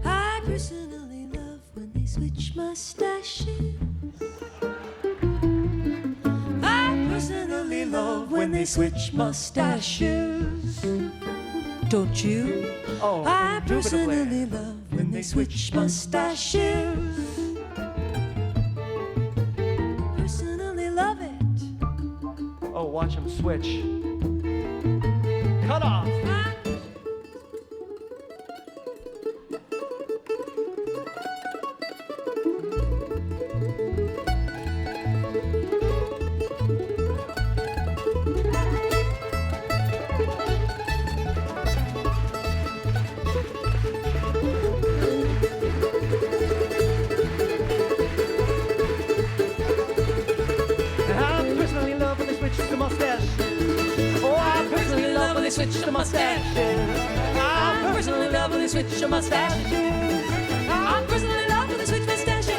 I personally love when they switch mustaches. I personally love when they switch mustaches. Don't you? Oh, I indubitably. personally love when they switch mustaches. Personally love it. Oh, watch them switch. Cut off. I personally love when they switch the mustache. Oh, I personally love when they switch the mustache. I personally love when they switch the mustache. I personally love when they switch mustaches.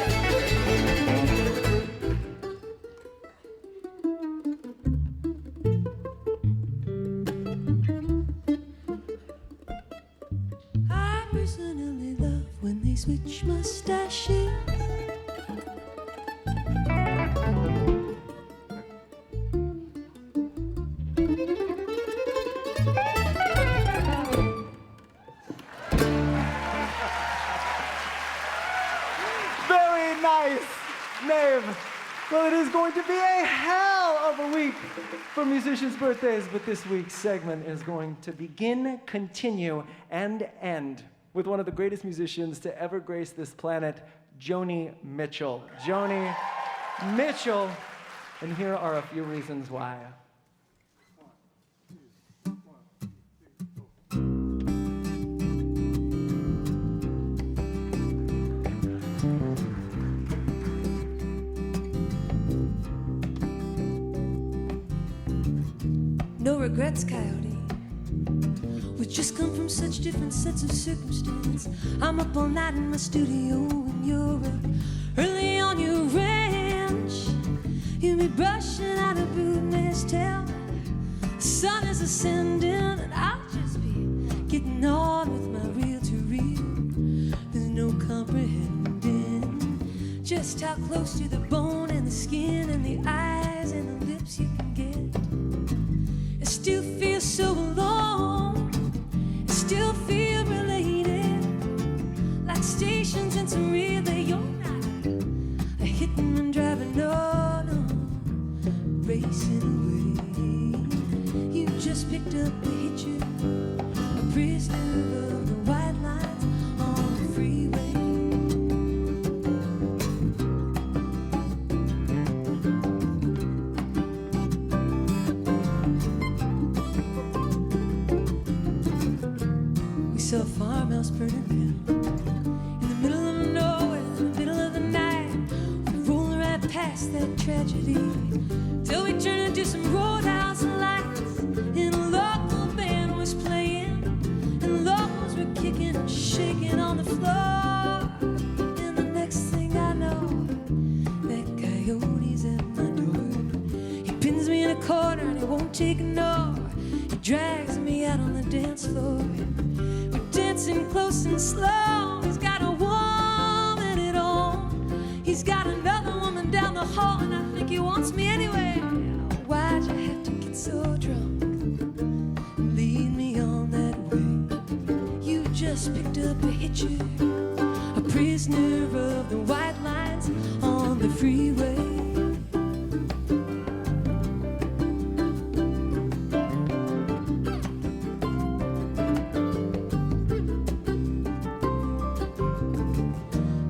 I personally love when they switch mustaches. Very nice, Nave. Well, it is going to be a hell of a week for musicians' birthdays, but this week's segment is going to begin, continue, and end with one of the greatest musicians to ever grace this planet, Joni Mitchell. Joni Mitchell, and here are a few reasons why. No regrets, Coyote. We just come from such different sets of circumstance. I'm up all night in my studio and you're up early on your ranch. You be brushing out a bootman's tail. The sun is ascending and I'll just be getting on with my reel-to-reel. There's no comprehending just how close to the bone and the skin and the eyes and the lips you can get. I still feel so alone. I still feel related, like stations in some relay. You're not a hitting and driving, no, no, racing away. You just picked up a hitcher, a prisoner of the white lines on the freeway. We saw a farmhouse burning down in the middle of nowhere, in the middle of the night. We rolled right past that tragedy till we turned into some roadhouse lights, and a local band was playing, and locals were kicking and shaking on the floor. And the next thing I know, that coyote's at my door. He pins me in a corner and he won't take no. He drags me out on the dance floor. We're dancing close and slow. He's got a woman at home. He's got another woman down the hall, and I think he wants me anyway. Why'd you have to get so drunk and lead me on that way? You just picked up a hitcher, a prisoner of the white lines on the freeway.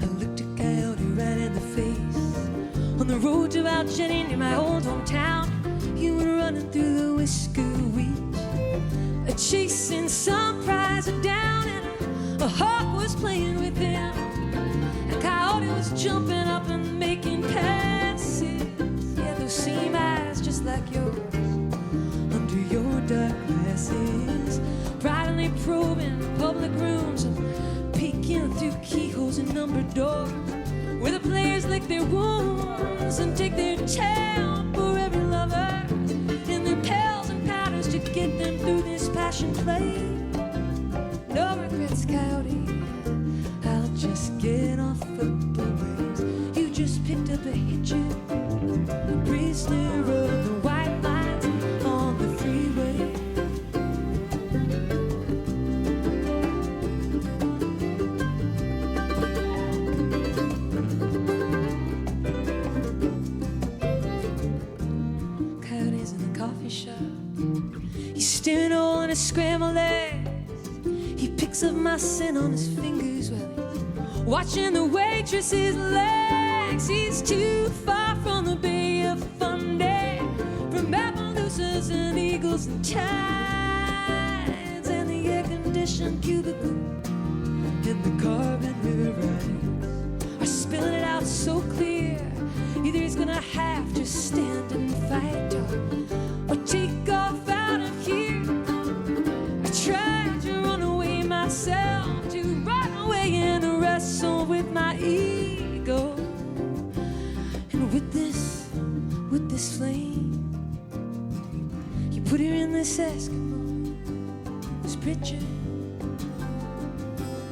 I looked a coyote right in the face on the road to Algeny near my old hometown. You were running through the whisker wheat, chasing some prize down, and a hawk was playing with him. A coyote was jumping up and making passes. Yeah, those same eyes just like yours under your dark glasses, brightly probing public rooms and peeking through keyholes and numbered doors, where the players lick their wounds and take their tail for every lover, and their pills and powders to get them through this passion play. No regrets, coyote, I'll just get off of the waves. You just picked up a hitcher, a prisoner of the white lines on the freeway. Coyote's in the coffee shop. He's staring all in his scrambled eggs. He picks up my scent on his fingers while he's watching the waitress's legs. He's too far from the Bay of Fundy, from Appaloosas and Eagles and Tides, and the air-conditioned cubicle and the carbon river rides are spilling it out so clear. Either he's gonna have to stand and fight or take off out of here. I tried to run away myself, to run away and wrestle with my ego. And with this flame, you put her in this Eskimo, this preacher,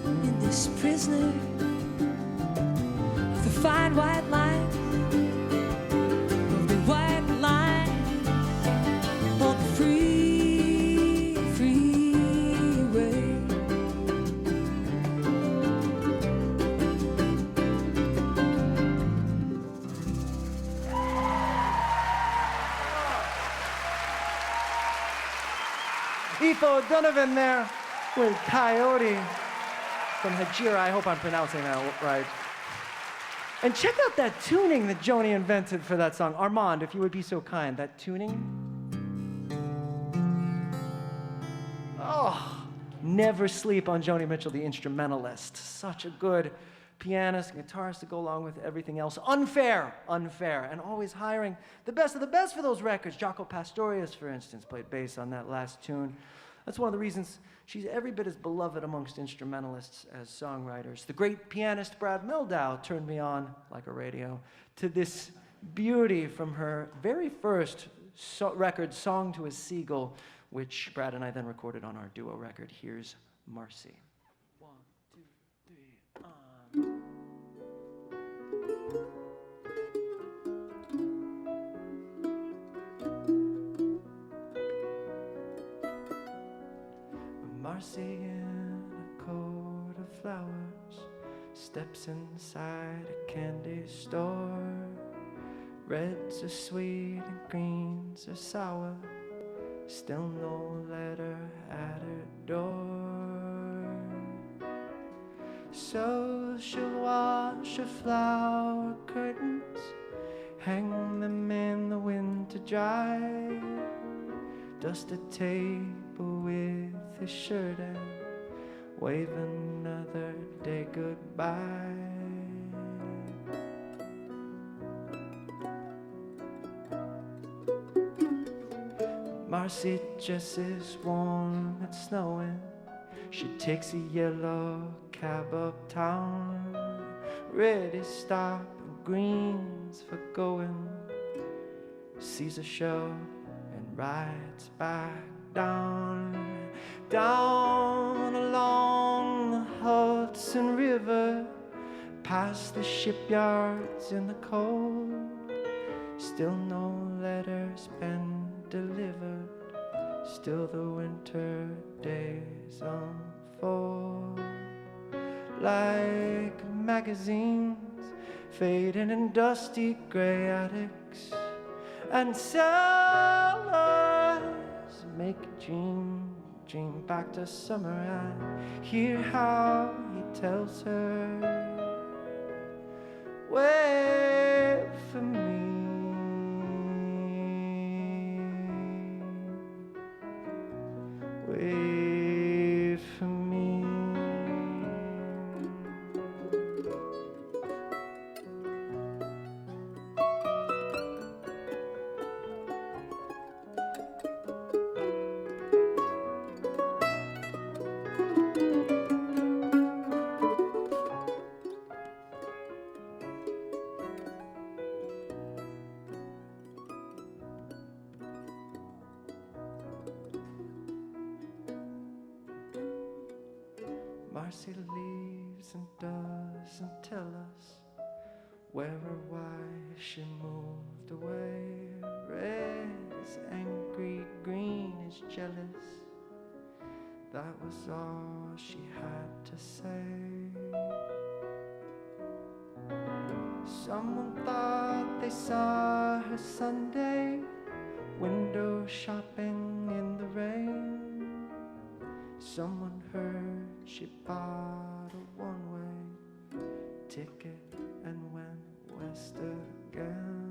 in this prisoner of the fine white line, of the white line on the freeway. Aoife O'Donovan there with Coyote from Hajira. I hope I'm pronouncing that right. And check out that tuning that Joni invented for that song. Armand, if you would be so kind, that tuning. Oh, never sleep on Joni Mitchell, the instrumentalist. Such a good pianist, guitarist to go along with everything else. Unfair, and always hiring the best of the best for those records. Jaco Pastorius, for instance, played bass on that last tune. That's one of the reasons she's every bit as beloved amongst instrumentalists as songwriters. The great pianist Brad Mehldau turned me on, like a radio, to this beauty from her very first record, Song to a Seagull, which Brad and I then recorded on our duo record. Here's Marcy. 1, 2, 3, on. Marcy in a coat of flowers steps inside a candy store. Reds are sweet and greens are sour. Still no letter at her door. So she'll wash her flower curtains, hang them in the wind to dry, dust a table with a shirt and wave another day goodbye. Marcy just is warm, it's snowing. She takes a yellow cab uptown. Red is stop and green's for going. Sees a show and rides back down, down along the Hudson River, past the shipyards in the cold. Still no letters been delivered, still the winter days unfold. Like magazines fading in dusty gray attics, and sellers make a dream back to summer. And hear how he tells her, wait for me, wait for me. Marcy leaves and doesn't tell us where or why she moved away. Red is angry, green is jealous. That was all she had to say. Someone thought they saw her Sunday, window shopping in the rain. Someone heard she bought a one-way ticket and went west again.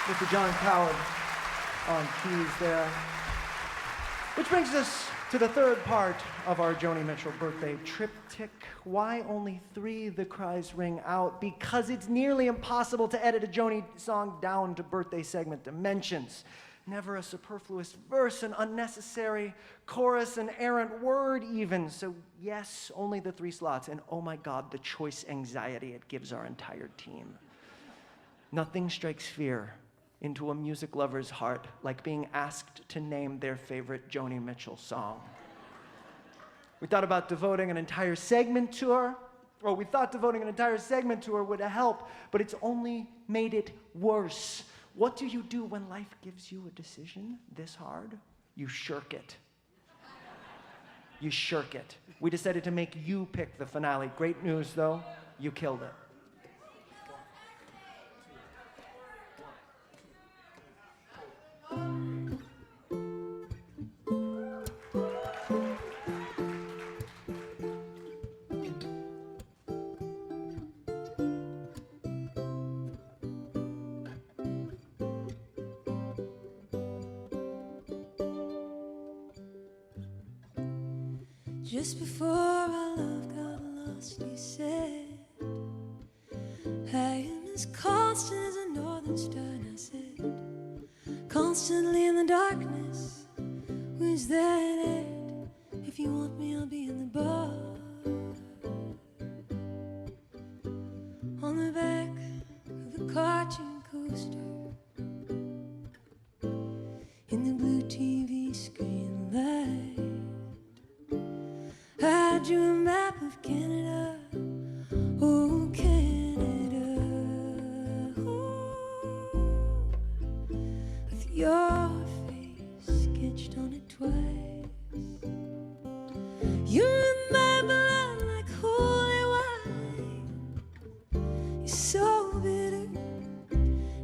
Mr. John Coward on keys there. Which brings us to the third part of our Joni Mitchell birthday triptych. Why only 3? The cries ring out. Because it's nearly impossible to edit a Joni song down to birthday segment dimensions. Never a superfluous verse, an unnecessary chorus, an errant word even. So yes, only the 3 slots. And oh my God, the choice anxiety it gives our entire team. Nothing strikes fear into a music lover's heart like being asked to name their favorite Joni Mitchell song. We thought about devoting an entire segment to her, or we thought devoting an entire segment to her would help, but it's only made it worse. What do you do when life gives you a decision this hard? You shirk it. You shirk it. We decided to make you pick the finale. Great news, though. You killed it. Just before our love got lost, you said, I am as constant as a northern star. And I said, constantly in the darkness, where's that at? If you want me, I'll be in the bar. On the back of a cartoon coaster, in the blue TV screen light, I drew a map of Canada. Oh, Canada. Oh, with your face sketched on it twice. You're in my blood like holy wine. You're so bitter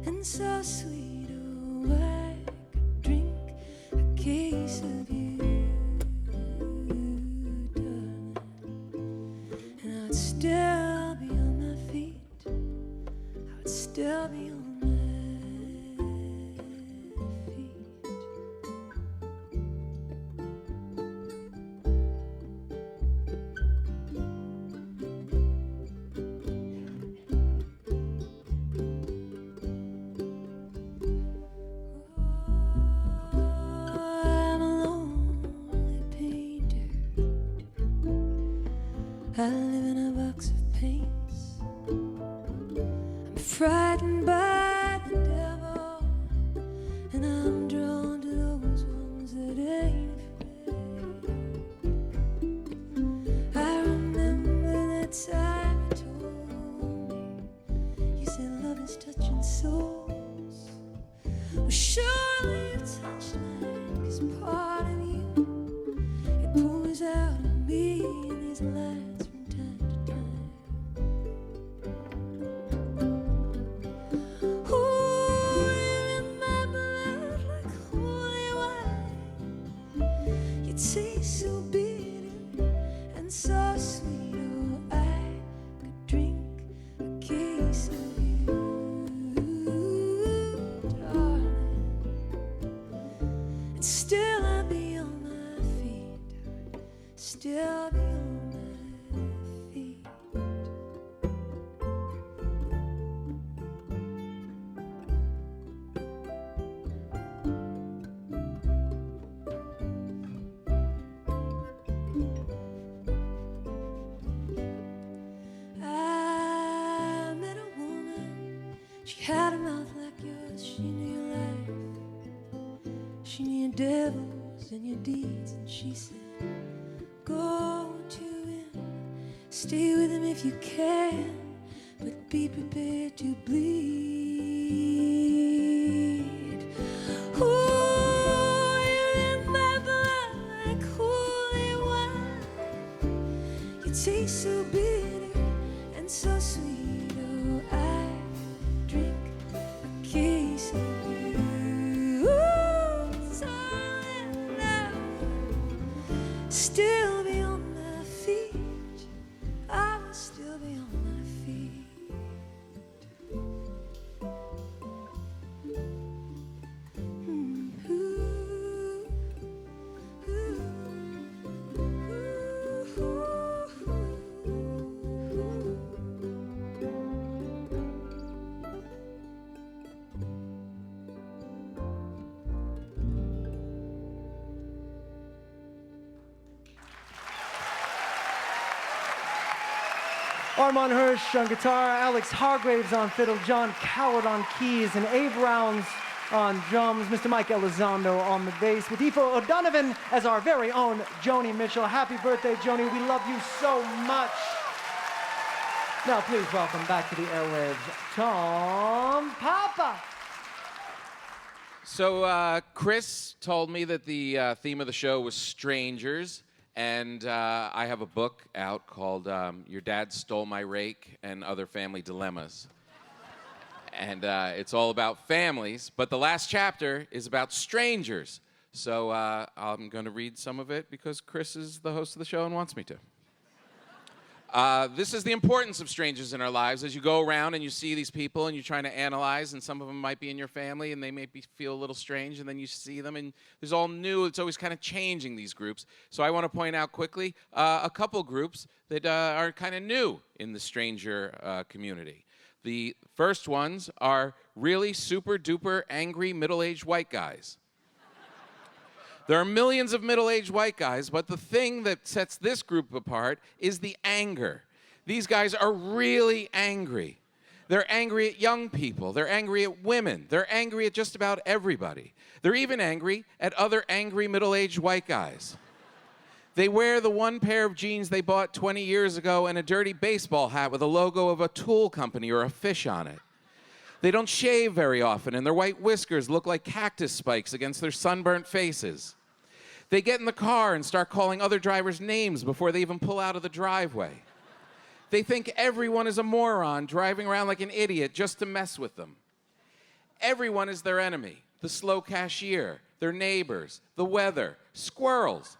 and so sweet. Oh, I could drink a case of you, darling, and I'd still be on my feet. I would still be on my feet. I'm a lonely painter. I live in a box of paints. I'm frightened by the devil, and I'm drawn to those ones that ain't afraid. I remember that time you told me, you said love is touching souls. Well, surely you've touched mine, 'cause part of you, it pours out of me in these lines from time to time. Ooh, you're in my blood like holy wine. You taste so bitter and so sweet. Oh, I could drink a case of you, darling, and still I'd be on my feet. Still be on my feet. I met a woman, she had a mouth like yours, she knew your life, she knew your devils and your deeds, and she said, go to him, stay with him if you can, but be prepared to bleed. Ooh, you're in my blood like holy wine. You taste so bitter and so sweet. Oh, I drink a case of you. Ooh, darling, I still be on my feet. I will still be on my feet. Ooh, ooh, Armand Hirsch on guitar, Alex Hargraves on fiddle, John Coward on keys, and Abe Rounds on drums, Mr. Mike Elizondo on the bass, with Aoife O'Donovan as our very own Joni Mitchell. Happy birthday, Joni. We love you so much. Now, please welcome back to the airwaves, Tom Papa. So, Chris told me that the theme of the show was strangers, and I have a book out called Your Dad Stole My Rake and Other Family Dilemmas. And it's all about families, but the last chapter is about strangers. So I'm going to read some of it because Chris is the host of the show and wants me to. This is the importance of strangers in our lives. As you go around and you see these people and you're trying to analyze, and some of them might be in your family and they may feel a little strange, and then you see them and there's all new. It's always kind of changing these groups. So I want to point out quickly a couple groups that are kind of new in the stranger community. The first ones are really super duper angry middle-aged white guys. There are millions of middle-aged white guys, but the thing that sets this group apart is the anger. These guys are really angry. They're angry at young people. They're angry at women. They're angry at just about everybody. They're even angry at other angry middle-aged white guys. They wear the one pair of jeans they bought 20 years ago and a dirty baseball hat with a logo of a tool company or a fish on it. They don't shave very often, and their white whiskers look like cactus spikes against their sunburnt faces. They get in the car and start calling other drivers names before they even pull out of the driveway. They think everyone is a moron driving around like an idiot just to mess with them. Everyone is their enemy. The slow cashier, their neighbors, the weather, squirrels,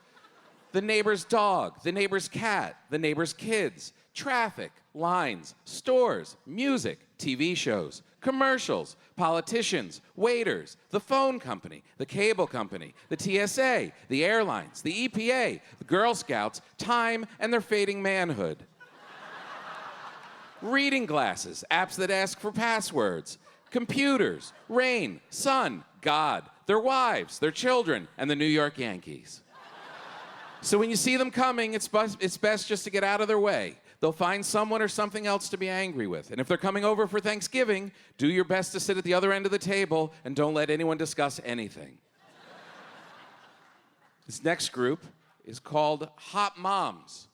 the neighbor's dog, the neighbor's cat, the neighbor's kids, traffic, lines, stores, music, TV shows, commercials, politicians, waiters, the phone company, the cable company, the TSA, the airlines, the EPA, the Girl Scouts, time, and their fading manhood. Reading glasses, apps that ask for passwords, computers, rain, sun, God, their wives, their children, and the New York Yankees. So when you see them coming, it's best just to get out of their way. They'll find someone or something else to be angry with. And if they're coming over for Thanksgiving, do your best to sit at the other end of the table and don't let anyone discuss anything. This next group is called Hot Moms.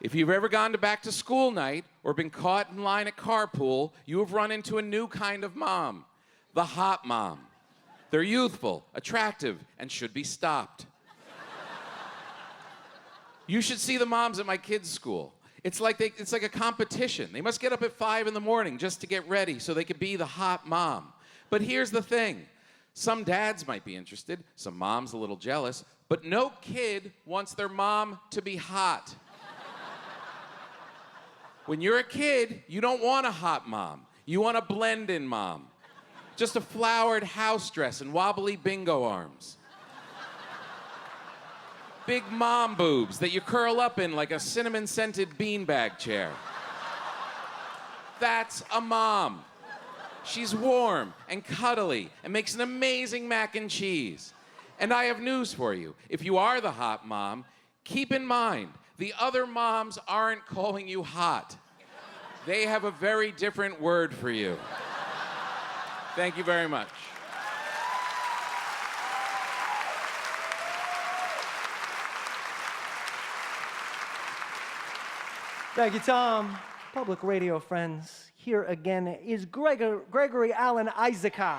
If you've ever gone to back to school night or been caught in line at carpool, you have run into a new kind of mom, the hot mom. They're youthful, attractive, and should be stopped. You should see the moms at my kids' school. It's like a competition. They must get up at 5 in the morning just to get ready so they could be the hot mom. But here's the thing. Some dads might be interested, some moms a little jealous, but no kid wants their mom to be hot. When you're a kid, you don't want a hot mom. You want a blend-in mom. Just a flowered house dress and wobbly bingo arms. Big mom boobs that you curl up in like a cinnamon-scented beanbag chair. That's a mom. She's warm and cuddly and makes an amazing mac and cheese. And I have news for you. If you are the hot mom, keep in mind, the other moms aren't calling you hot. They have a very different word for you. Thank you very much. Thank you, Tom. Public radio friends, here again is Gregory Alan Isakov.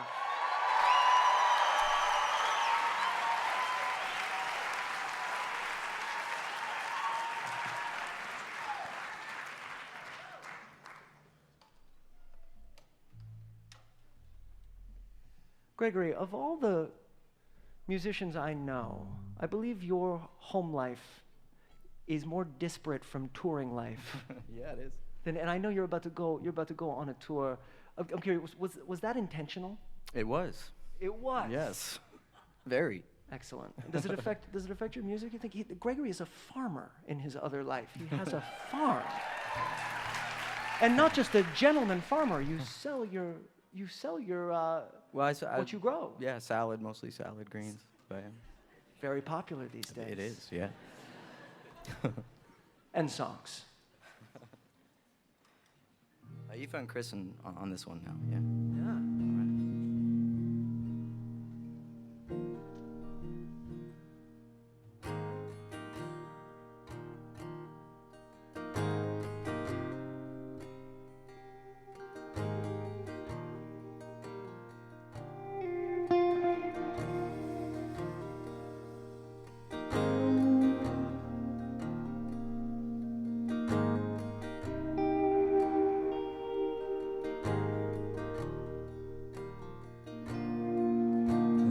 Gregory, of all the musicians I know, I believe your home life is more disparate from touring life. Yeah, it is. And I know you're about to go on a tour. I'm curious, was that intentional? It was. It was. Yes. Very. Excellent. Does it affect your music? You think Gregory is a farmer in his other life. He has a farm. And not just a gentleman farmer. You sell your what you grow. Yeah, salad, mostly salad greens. But, yeah. Very popular these days. It is, yeah. And songs. Aoife and Chris on this one now, yeah. Yeah.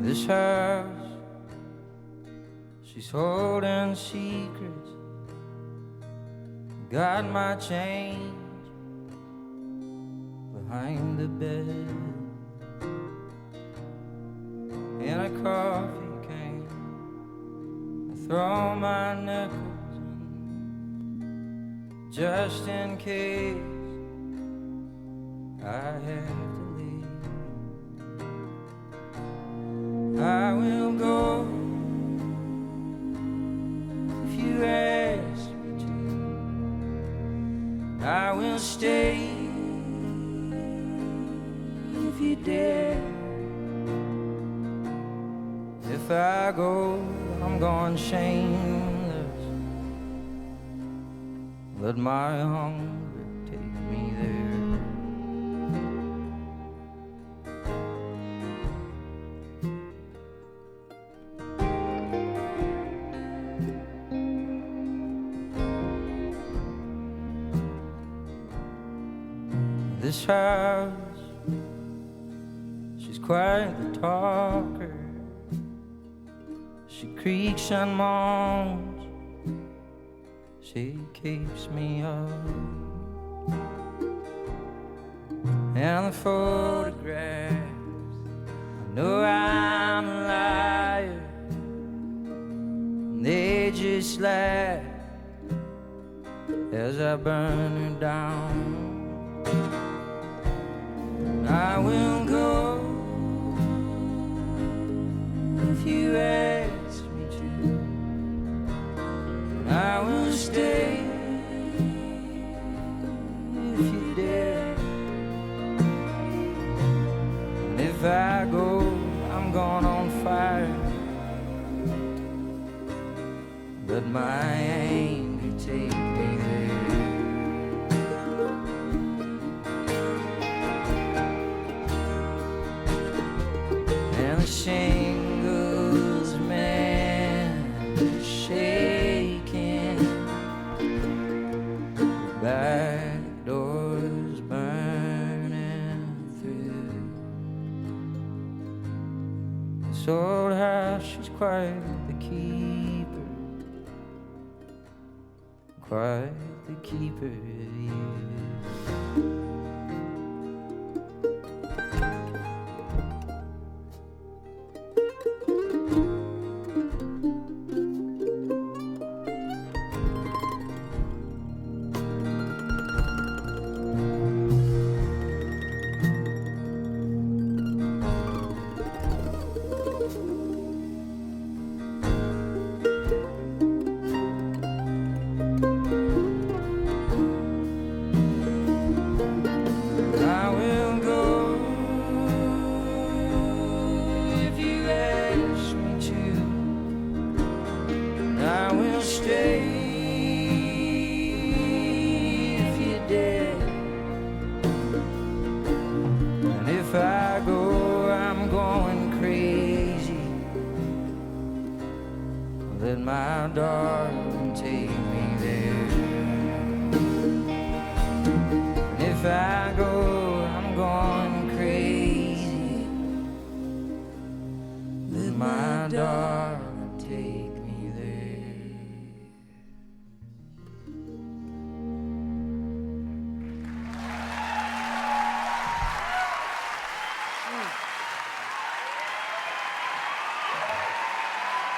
This house, She's holding secrets, got my change behind the bed in a coffee can. I throw my nickels in just in case I have to leave. I will go if you ask me to. I will stay if you dare. If I go, I'm gone shameless. Let my hunger take me there. This house, she's quite the talker. She creaks and moans, she keeps me up. And the photographs, I know I'm a liar. They just laugh as I burn her down. I will go if you ask me to. I will stay if you dare. And if I go, I'm gone on fire. Let my anger take me there. Shingles man shaking, back doors burning through. This old house, she's quite the keeper, quite the keeper of you. My darling, take me there. And if I go, I'm going crazy. Let my darling take me there.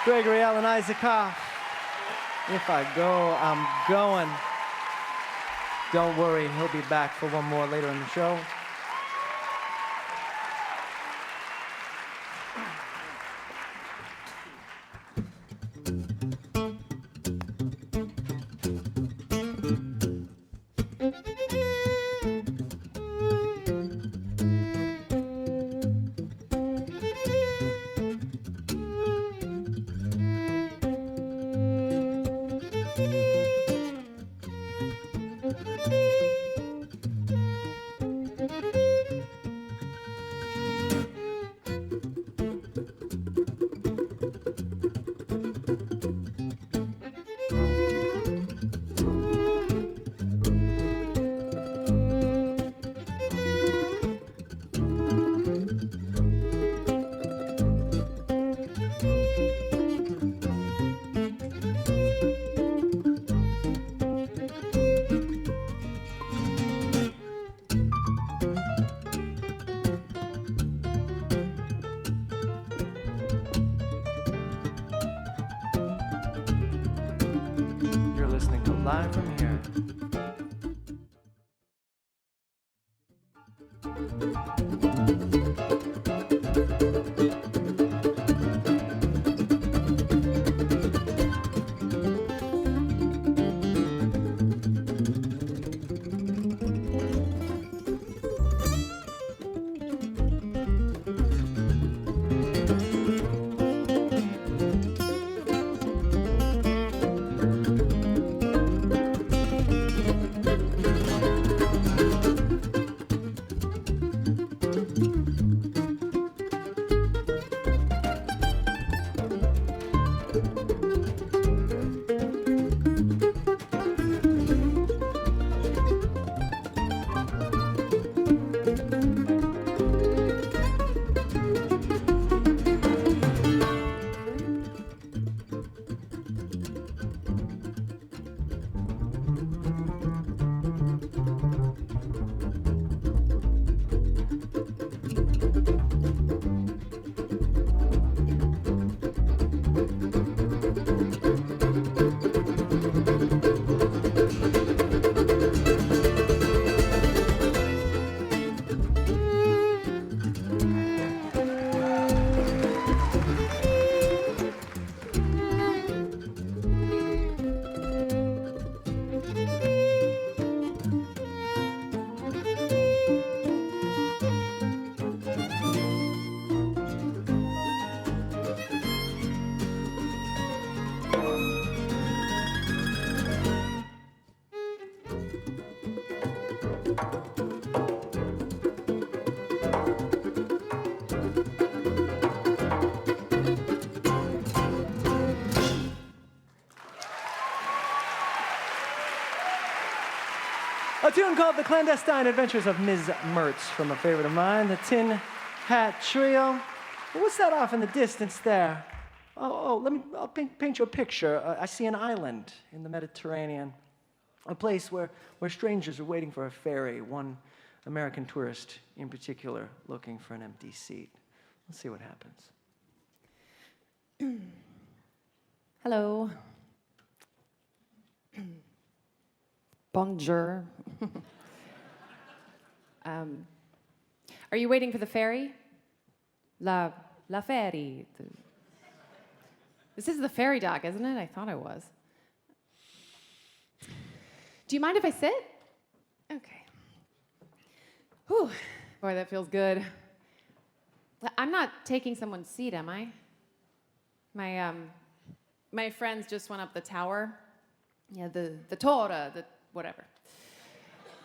Gregory Alan Isakov. If I go, I'm going. Don't worry, he'll be back for one more later in the show. live from here. A tune called The Clandestine Adventures of Ms. Mertz from a favorite of mine, the Tin Hat Trio. What's that off in the distance there? I'll paint you a picture. I see an island in the Mediterranean, a place where strangers are waiting for a ferry, one American tourist in particular looking for an empty seat. Let's see what happens. Hello. Bonjour. Are you waiting for the ferry? La ferry. This is the ferry dock, isn't it? I thought it was. Do you mind if I sit? Okay. Whew. Boy, that feels good. I'm not taking someone's seat, am I? My friends just went up the tower. Yeah, the Torah, the whatever.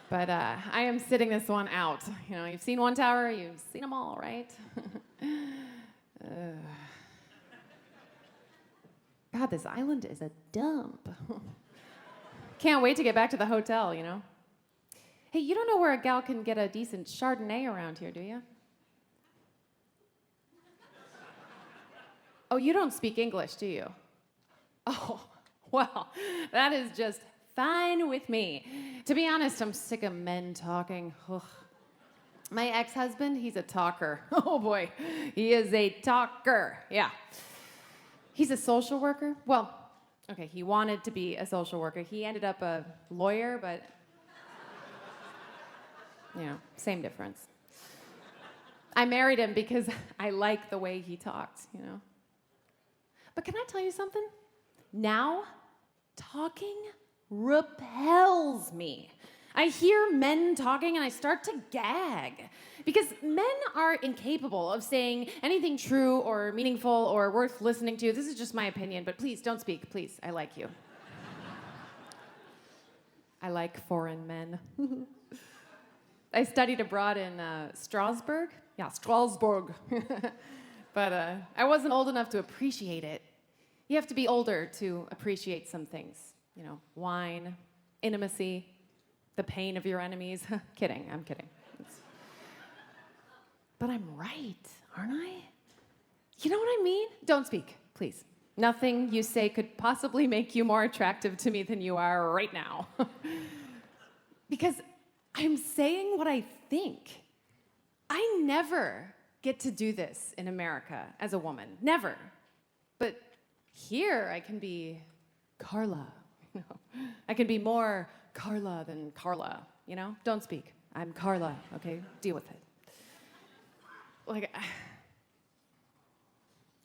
But I am sitting this one out. You know, you've seen one tower, you've seen them all, right? God, this island is a dump. Can't wait to get back to the hotel, you know? Hey, you don't know where a gal can get a decent Chardonnay around here, do you? Oh, you don't speak English, do you? Oh, well, that is just fine with me. To be honest, I'm sick of men talking. Ugh. My ex-husband, he's a talker. Oh boy, he is a talker, yeah. He's a social worker. Well, okay, he wanted to be a social worker. He ended up a lawyer, but, you know, same difference. I married him because I like the way he talked, you know. But can I tell you something? Now, talking repels me. I hear men talking and I start to gag because men are incapable of saying anything true or meaningful or worth listening to. This is just my opinion, but please don't speak, please. I like you. I like foreign men. I studied abroad in Strasbourg. Yeah, Strasbourg. But I wasn't old enough to appreciate it. You have to be older to appreciate some things. You know, wine, intimacy, the pain of your enemies. Kidding, I'm kidding. But I'm right, aren't I? You know what I mean? Don't speak, please. Nothing you say could possibly make you more attractive to me than you are right now. Because I'm saying what I think. I never get to do this in America as a woman. Never. But here I can be Carla. I can be more Carla than Carla, you know? Don't speak. I'm Carla, okay? Deal with it. Like,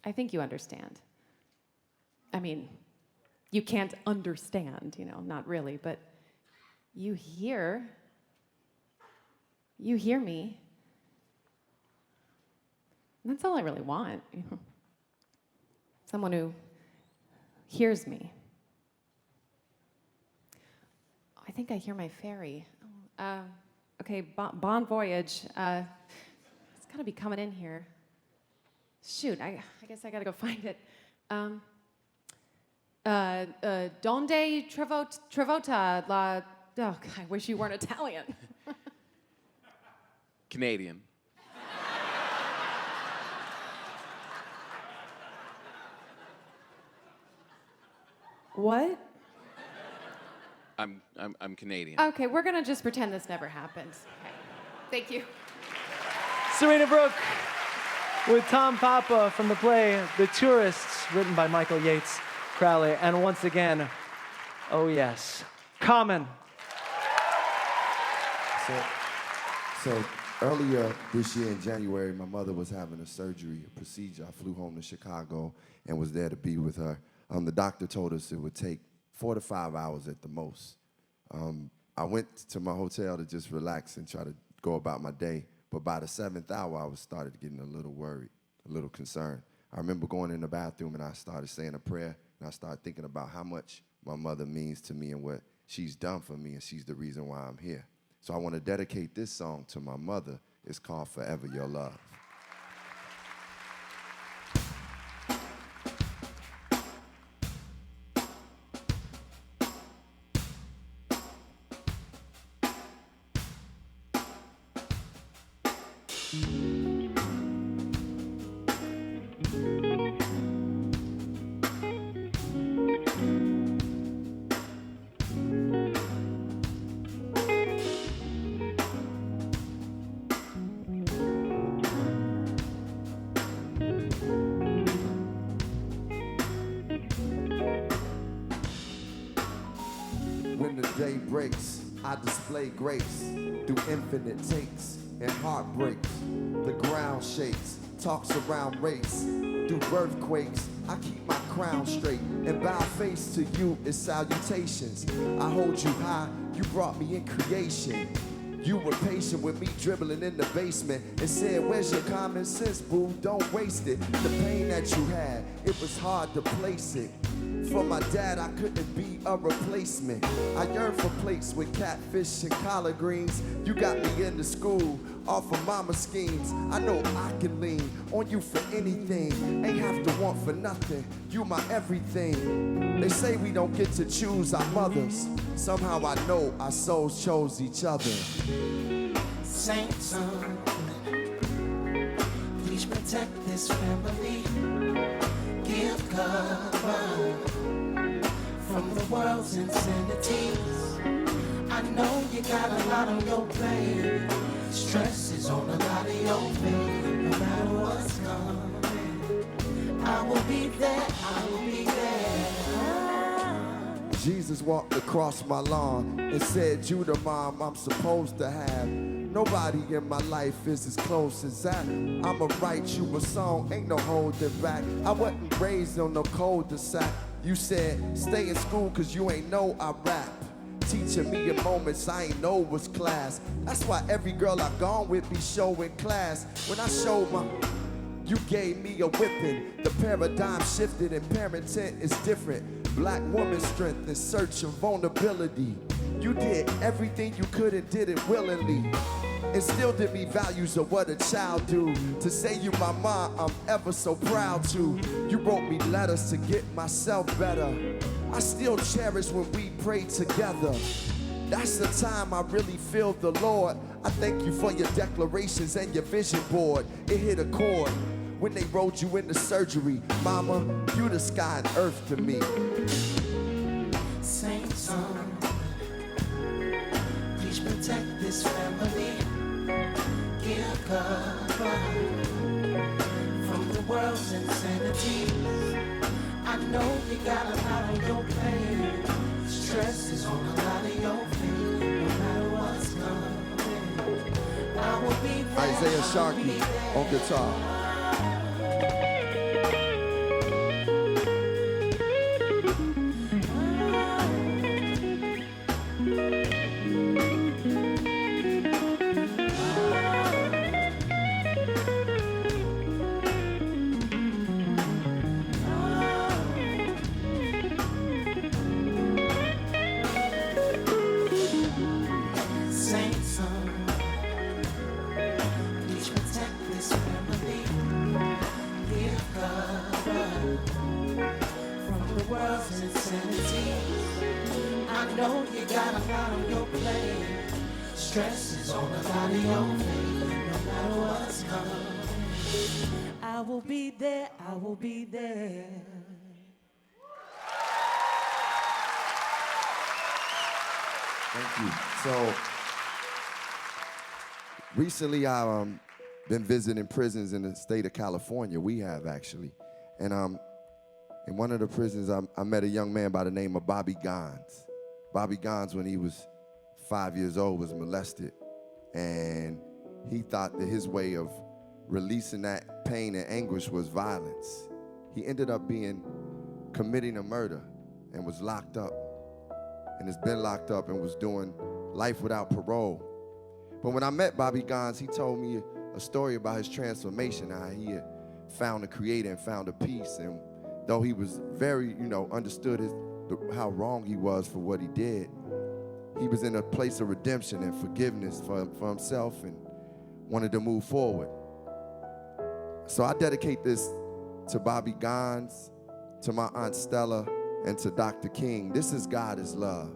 I think you understand. I mean, you can't understand, you know, not really, but you hear me. And that's all I really want, you know? Someone who hears me. I think I hear my fairy. Okay, bon voyage. It's gotta be coming in here. Shoot, I guess I gotta go find it. Donde Travota la... Oh, I wish you weren't Italian. Canadian. What? I'm Canadian. Okay, we're gonna just pretend this never happened. Okay. Thank you. Serena Brooke with Tom Papa from the play The Tourists, written by Michael Yates Crowley. And once again, oh yes, Common. So earlier this year in January, my mother was having a surgery, a procedure. I flew home to Chicago and was there to be with her. The doctor told us it would take 4 to 5 hours at the most. I went to my hotel to just relax and try to go about my day. But by the 7th hour, I started getting a little worried, a little concerned. I remember going in the bathroom and I started saying a prayer, and I started thinking about how much my mother means to me and what she's done for me, and she's the reason why I'm here. So I want to dedicate this song to my mother. It's called Forever Your Love. When the day breaks, I display grace through infinite takes and heartbreaks. The ground shakes, talks around race. Through earthquakes, I keep my crown straight and bow face to you in salutations. I hold you high, you brought me in creation. You were patient with me dribbling in the basement and said, where's your common sense, boo? Don't waste it. The pain that you had, it was hard to place it. For my dad, I couldn't be a replacement. I yearn for plates with catfish and collard greens. You got me into school off of mama schemes. I know I can lean on you for anything. Ain't have to want for nothing. You my everything. They say we don't get to choose our mothers. Somehow I know our souls chose each other. Saint son, please protect this family. Give cover from the world's insanities. I know you got a lot on your plate. Stress is on a lot of your plate. No matter what's coming, I will be there, I will be there. Jesus walked across my lawn and said, you the mom I'm supposed to have. Nobody in my life is as close as that. I'ma write you a song, ain't no holding back. I wasn't raised on no cul-de-sac. You said, stay in school cause you ain't know I rap. Teaching me in moments I ain't know was class. That's why every girl I gone with be showing class. When I showed my, you gave me a whipping. The paradigm shifted and parenting is different. Black woman strength in search of vulnerability. You did everything you could and did it willingly. Instilled in me values of what a child do. To say you my mom, I'm ever so proud to. You wrote me letters to get myself better. I still cherish when we pray together. That's the time I really feel the Lord. I thank you for your declarations and your vision board. It hit a chord when they rolled you into surgery. Mama, you the sky and earth to me. Saint son, please protect this family. Give cover from the world's insanity. I know you got a lot on your plate. Stress is on a lot of your feet, no matter what's coming. I will be there. Isaiah Sharkey on guitar. Saints, please protect this family. Give cover from the world's insanity. I know you got a lot on your plate. Stress is on a lot of your plate, no matter what's coming. I will be there, I will be there. Thank you. So, recently I've been visiting prisons in the state of California. We have, actually. And in one of the prisons, I met a young man by the name of Bobby Gons. Bobby Gons, when he was 5 years old, was molested. And he thought that his way of releasing that pain and anguish was violence. He ended up committing a murder and was locked up. And has been locked up and was doing life without parole. But when I met Bobby Gons, he told me a story about his transformation, how he had found the Creator and found a peace. And though he was very, understood how wrong he was for what he did, he was in a place of redemption and forgiveness for himself and wanted to move forward. So I dedicate this to Bobby Gons, to my Aunt Stella, and to Dr. King. This is God is Love.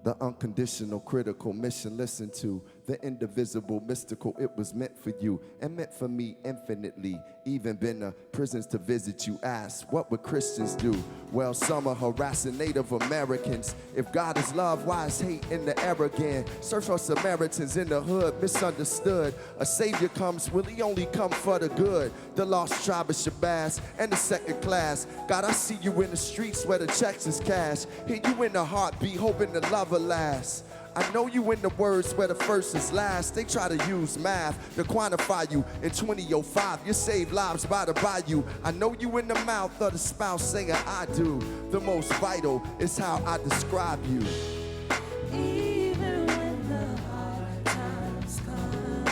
The unconditional, critical mission. Listen to the indivisible, mystical. It was meant for you and meant for me infinitely. Even been to prisons to visit you. Ask, what would Christians do? Well, some are harassing Native Americans. If God is love, why is hate in the air again? Search for Samaritans in the hood, misunderstood. A savior comes, will he only come for the good? The lost tribe of Shabazz and the second class. God, I see you in the streets where the checks is cash. Hear you in the heartbeat, hoping the love will last. I know you in the words where the first is last. They try to use math to quantify you. In 2005, you saved lives by the bayou. I know you in the mouth of the spouse saying I do. The most vital is how I describe you. Even when the hard times come,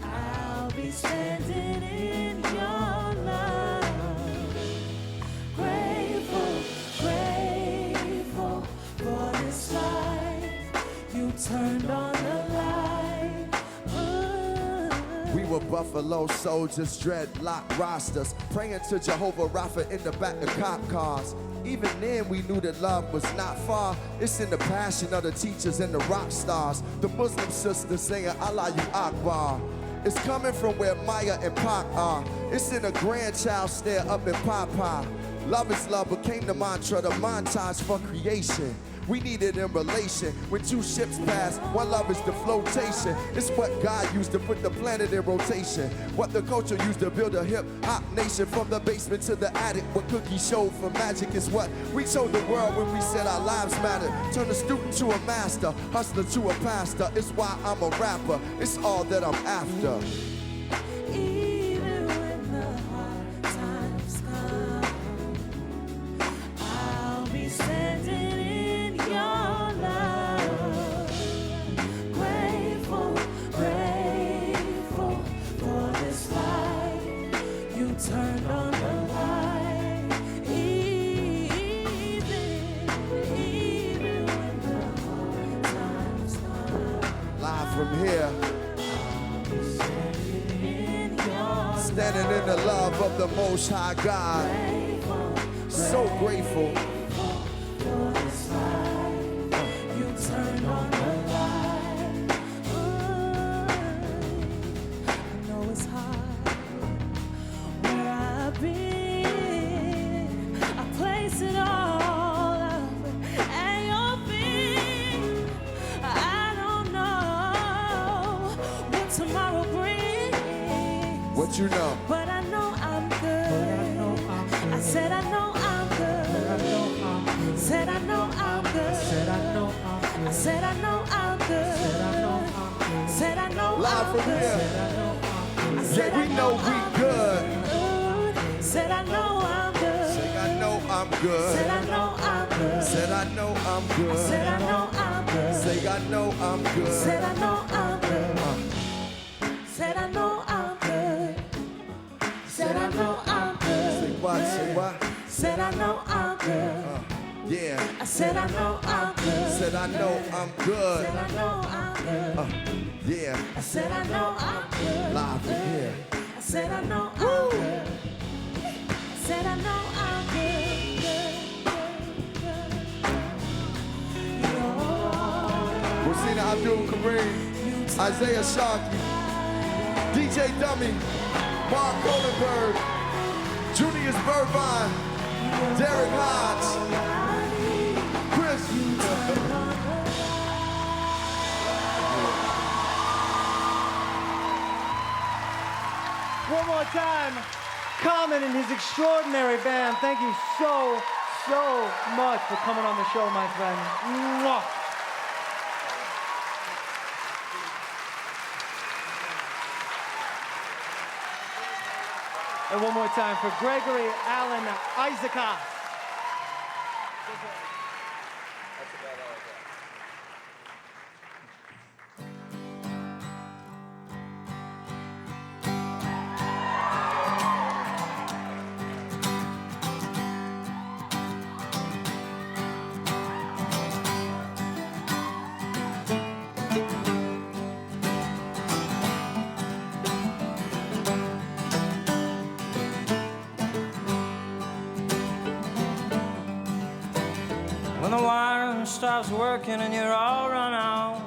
I'll be standing in your love. Grateful, grateful for this life. You turned on the light. We were Buffalo soldiers, dreadlock rosters, praying to Jehovah Rapha in the back of cop cars. Even then we knew that love was not far. It's in the passion of the teachers and the rock stars. The Muslim sisters singing Allahu Akbar. It's coming from where Maya and Pac are. It's in a grandchild stare up in Papa. Love is love became the mantra, the montage for creation. We need it in relation. When two ships pass, one love is the flotation. It's what God used to put the planet in rotation. What the culture used to build a hip-hop nation. From the basement to the attic, what Cookie showed for magic is what we showed the world when we said our lives matter. Turn a student to a master, hustler to a pastor. It's why I'm a rapper. It's all that I'm after. Even when the hard times come, I'll be standing in your love. Grateful, grateful for this life. You turned on the light. Even when the hard times come, Live from here, standing in the love of the Most High God. So grateful. for this life. You turned on the light. I know it's hard where I've been. I place it all up at your feet. I don't know What you know? But I know I'm good. I said I know I'm good. Said I know I'm good. I said I know I'm good. Said I know Live I'm from good. here. Yeah, we know we good. Said I know I'm good. Say I know I'm good. Said I know I'm good. Said I know I'm good. Said I know I'm good. Say I know I'm good. Said I know I'm good. Said I know I'm good. Said I know I'm good. Say what? Say what? Said I know I'm good. Yeah. I said I know I'm good. Said I know I'm good. Said I know I'm good. Yeah. I said I know I'm good. Live from here. I said I know I'm good. I said I know I'm good. Rosina Abdul Kareem, Isaiah Sharkey, DJ Dummy, Mark Goldenberg, Junius Burbine, Derek Hodge, Chris. One more time, Common and his extraordinary band. Thank you so much for coming on the show, my friend. Mwah. And one more time for Gregory Alan Isakov. When the wiring stops working and you're all run out,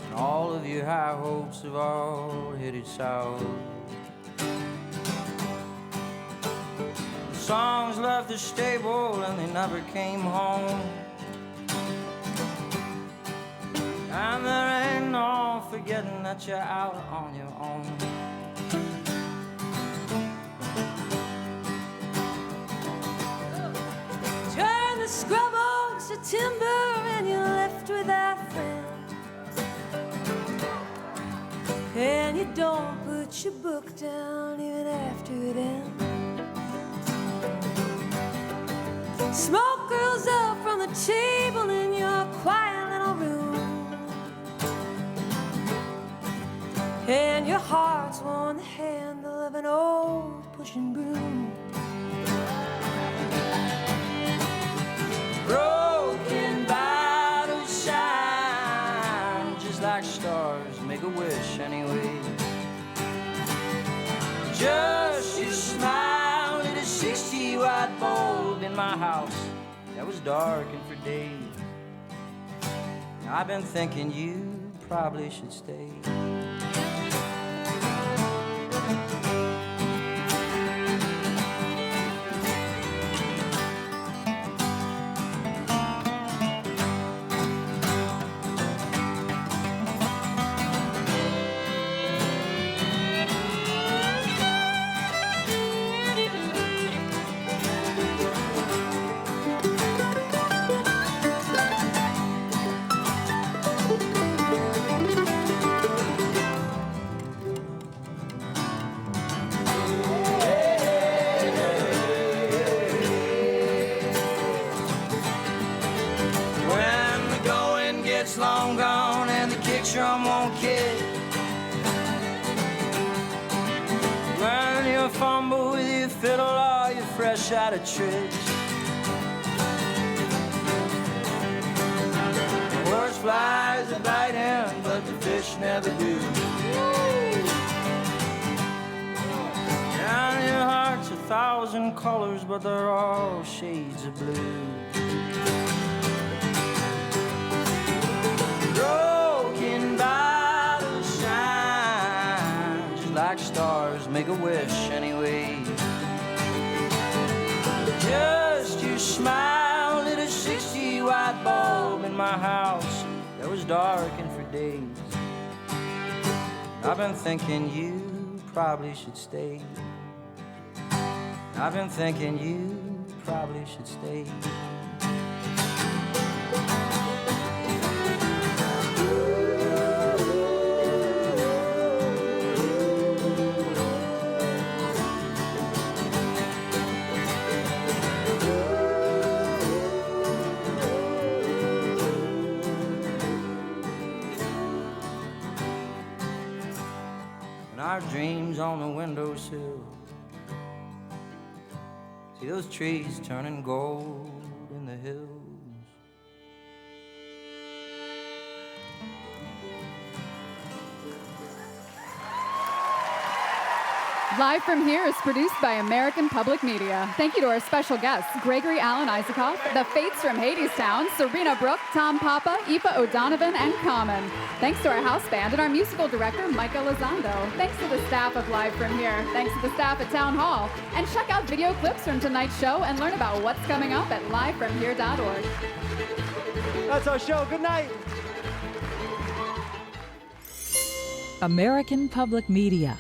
and all of your high hopes have all headed south. The songs left the stable and they never came home. And there ain't no forgetting that you're out on your own. Turn the scrub oaks to timber and you're left without friends. And you don't put your book down even after it ends. Smoke curls up from the table in your quiet little room. And your heart's worn the handle of an old pushing broom. Broken bottles shine just like stars, make a wish anyway. Just you smile at a 60-watt bulb in my house that was darkened for days. I've been thinking you probably should stay. Long gone and the kick drum won't kick. When you fumble with your fiddle or you're fresh out of tricks. Horse flies a bite in, but the fish never do. And your heart's 1,000 colors, but they're all shades of blue. Broken bottles shine just like stars, make a wish anyway. Just you smile at a 60-watt bulb in my house that was darkened for days. I've been thinking you probably should stay. I've been thinking you probably should stay. And our dreams on the windowsill. See those trees turning gold in the hills. Live from Here is produced by American Public Media. Thank you to our special guests, Gregory Alan Isakov, the Fates from Hadestown, Serena Brooke, Tom Papa, Aoife O'Donovan, and Common. Thanks to our house band and our musical director, Micah Lozando. Thanks to the staff of Live from Here. Thanks to the staff at Town Hall. And check out video clips from tonight's show and learn about what's coming up at livefromhere.org. That's our show. Good night. American Public Media.